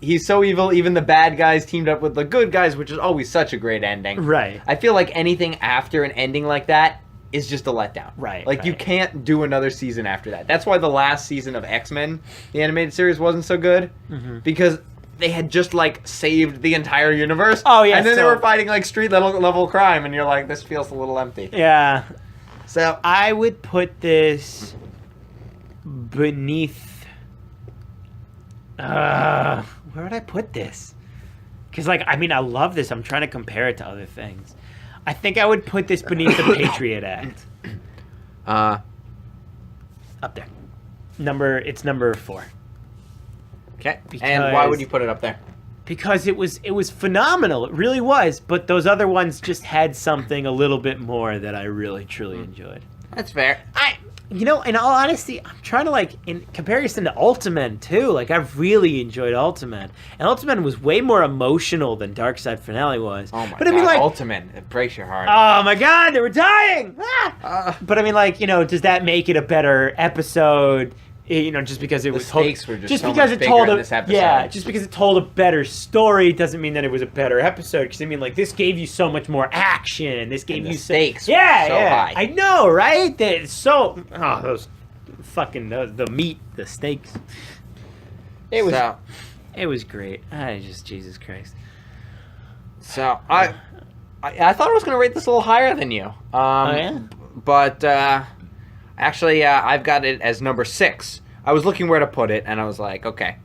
He's so evil, even the bad guys teamed up with the good guys, which is always such a great ending. Right. I feel like anything after an ending like that is just a letdown. Right. Like, you can't do another season after that. That's why the last season of X-Men, the animated series, wasn't so good. Mm-hmm. Because they had just, like, saved the entire universe. Oh, yeah. And then they were fighting, like, street-level crime, and you're like, this feels a little empty. Yeah. So, I would put this beneath... where would I put this? Because, like, I mean, I love this. I'm trying to compare it to other things. I think I would put this beneath the Patriot Act. Up there. It's number 4. Okay. And why would you put it up there? Because it was phenomenal. It really was. But those other ones just had something a little bit more that I really, truly enjoyed. That's fair. In all honesty, I'm trying to, like, in comparison to Ultraman, too. Like, I really enjoyed Ultraman. And Ultraman was way more emotional than Dark Side Finale was. Oh, my God. I mean, like, Ultraman, it breaks your heart. Oh, my God, they were dying! But, I mean, like, does that make it a better episode? Just because it was stakes were just so because much it told bigger in this episode. Yeah, just because it told a better story doesn't mean that it was a better episode. Because I mean, like, this gave you so much more action. This gave you stakes. So high. I know, right? Those fucking the meat, the steaks. It was great. Jesus Christ. So I thought I was going to rate this a little higher than you. But actually, I've got it as number 6. I was looking where to put it, and I was like, okay.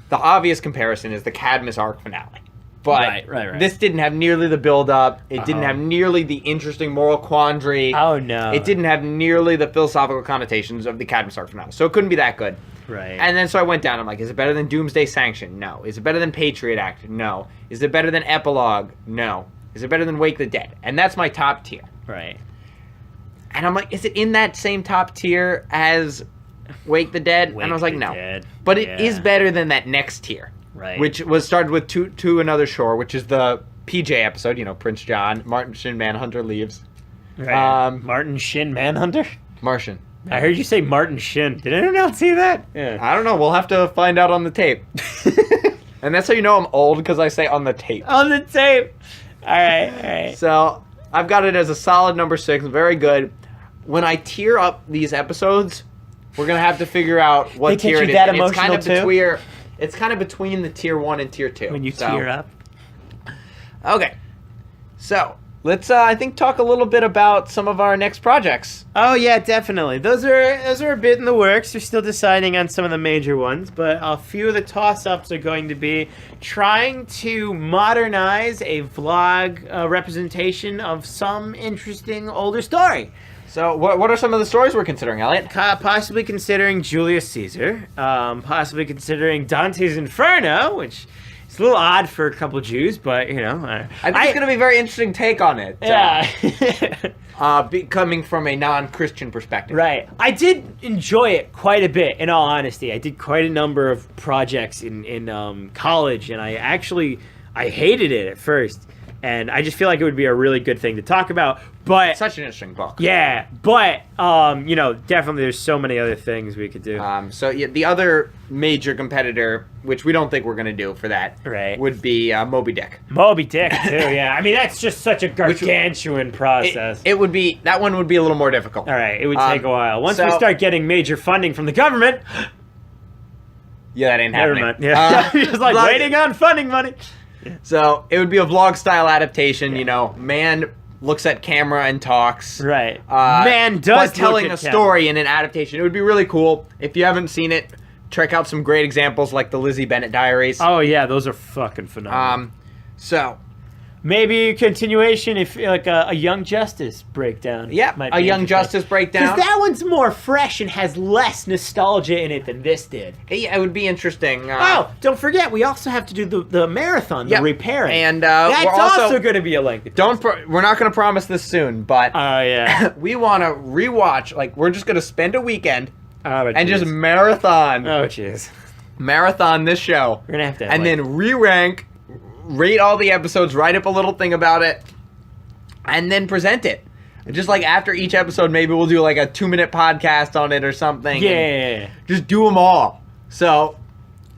The obvious comparison is the Cadmus arc finale. But right. This didn't have nearly the build-up. It didn't have nearly the interesting moral quandary. Oh, no. It didn't have nearly the philosophical connotations of the Cadmus arc finale. So it couldn't be that good. Right. And then so I went down. I'm like, is it better than Doomsday Sanction? No. Is it better than Patriot Act? No. Is it better than Epilogue? No. Is it better than Wake the Dead? And that's my top tier. Right. And I'm like, is it in that same top tier as Wake the Dead? And I was like, no. Dead. But it is better than that next tier. Right. Which was started with To Another Shore, which is the PJ episode, Prince John, Martin Sheen Manhunter leaves. Right. Martin Sheen Manhunter? Martian. I heard you say Martin Sheen. Did anyone else see that? Yeah. I don't know. We'll have to find out on the tape. And that's how you know I'm old, because I say on the tape. On the tape. All right. So I've got it as a solid number 6. Very good. When I tier up these episodes, we're going to have to figure out what tier it is. That emotional It's kind of between the tier 1 and tier 2. When you tear up. Okay. So, let's I think talk a little bit about some of our next projects. Oh yeah, definitely. Those are a bit in the works. We're still deciding on some of the major ones, but a few of the toss-ups are going to be trying to modernize a vlog representation of some interesting older story. So, what are some of the stories we're considering, Elliot? Possibly considering Julius Caesar. Possibly considering Dante's Inferno, which is a little odd for a couple Jews, but, I think it's going to be a very interesting take on it. Yeah. Coming from a non-Christian perspective. Right. I did enjoy it quite a bit, in all honesty. I did quite a number of projects in college, and I hated it at first. And I just feel like it would be a really good thing to talk about. But it's such an interesting book. Yeah, but definitely there's so many other things we could do. The other major competitor, which we don't think we're going to do for that, would be Moby Dick. Moby Dick too, yeah. I mean, that's just such a gargantuan process. That one would be a little more difficult. All right, it would take a while. Once we start getting major funding from the government. Yeah, that ain't happening. Never mind. Yeah, just like waiting on funding money. Yeah. So it would be a vlog-style adaptation. Man looks at camera and talks. Right. Man does but telling a story in an adaptation. It would be really cool. If you haven't seen it, check out some great examples like the Lizzie Bennet Diaries. Oh yeah, those are fucking phenomenal. So maybe a continuation, if like a Young Justice breakdown. Yeah, a Young Justice breakdown. Because that one's more fresh and has less nostalgia in it than this did. Yeah, it would be interesting. Don't forget, we also have to do the marathon, the repairing. And that's also going to be a lengthy. We're not going to promise this soon, but we want to rewatch. Like, we're just going to spend a weekend and just marathon. Oh, jeez. Marathon this show. We're going to have and then re-rank. Rate all the episodes, write up a little thing about it, and then present it. And just like after each episode, maybe we'll do like a 2-minute podcast on it or something. Yeah. Just do them all. So,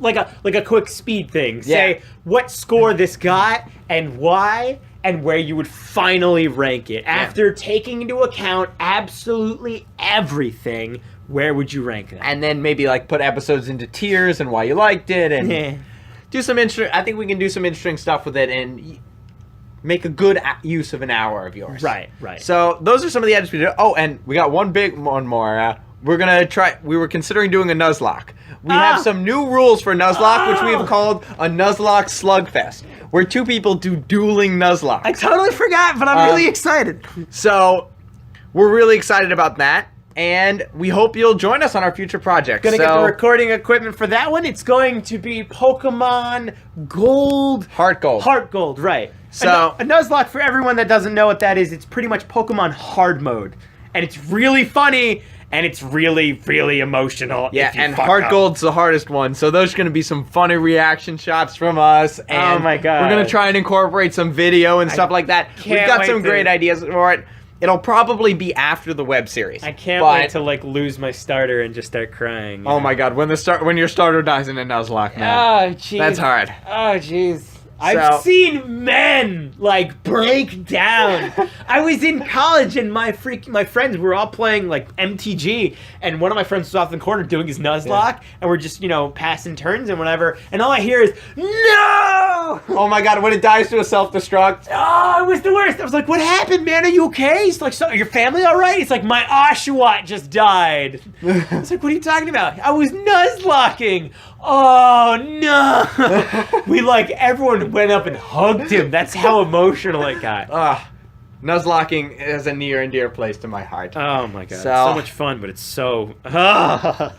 like a quick speed thing. Say what score this got and why, and where you would finally rank it after taking into account absolutely everything. Where would you rank it? And then maybe like put episodes into tiers and why you liked it and. Do some I think we can do some interesting stuff with it and make a good use of an hour of yours. Right. So those are some of the edits we did. Oh, and we got one big one more. we were considering doing a Nuzlocke. We have some new rules for Nuzlocke, which we have called a Nuzlocke Slugfest, where 2 people do dueling Nuzlocke. I totally forgot, but I'm really excited. So, we're really excited about that, and we hope you'll join us on our future projects. Gonna get the recording equipment for that one. It's going to be Pokemon Gold. Heart Gold. Heart Gold, right. So, a Nuzlocke, for everyone that doesn't know what that is, it's pretty much Pokemon hard mode. And it's really funny, and it's really, really emotional. Yeah, and Heart Gold's the hardest one, so there's going to be some funny reaction shots from us. And oh my god. We're going to try and incorporate some video and stuff like that. We've got some great ideas for it. It'll probably be after the web series. I can't wait to like lose my starter and just start crying. Oh my god, when your starter dies in a Nuzlocke, man. Oh jeez. That's hard. Oh jeez. I've seen men like break down. I was in college and my friends were all playing like MTG, and one of my friends was off in the corner doing his Nuzlocke, and we're just passing turns and whatever, and all I hear is no. Oh my god, when it dies to a self-destruct. Oh, it was the worst. I was like, what happened, man? Are you okay? He's like, so, are your family all right? He's like, my Oshawott just died. I was like, what are you talking about? I was Nuzlocking. Oh no. We everyone went up and hugged him. That's how emotional it got. Nuzlocking is a near and dear place to my heart. Oh my god. It's so much fun, but it's so That's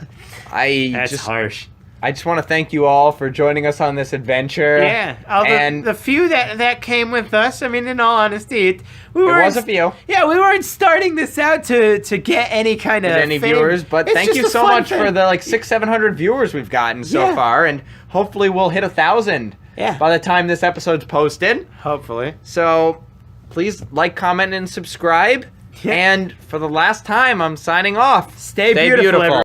harsh. I just want to thank you all for joining us on this adventure. Yeah, and the few that came with us. I mean, in all honesty, it was a few. Yeah, we weren't starting this out to get any kind of viewers, but thank you so much for the 600-700 viewers we've gotten so far, and hopefully we'll hit 1,000. Yeah. By the time this episode's posted. Hopefully. So, please like, comment, and subscribe. Yeah. And for the last time, I'm signing off. Stay beautiful.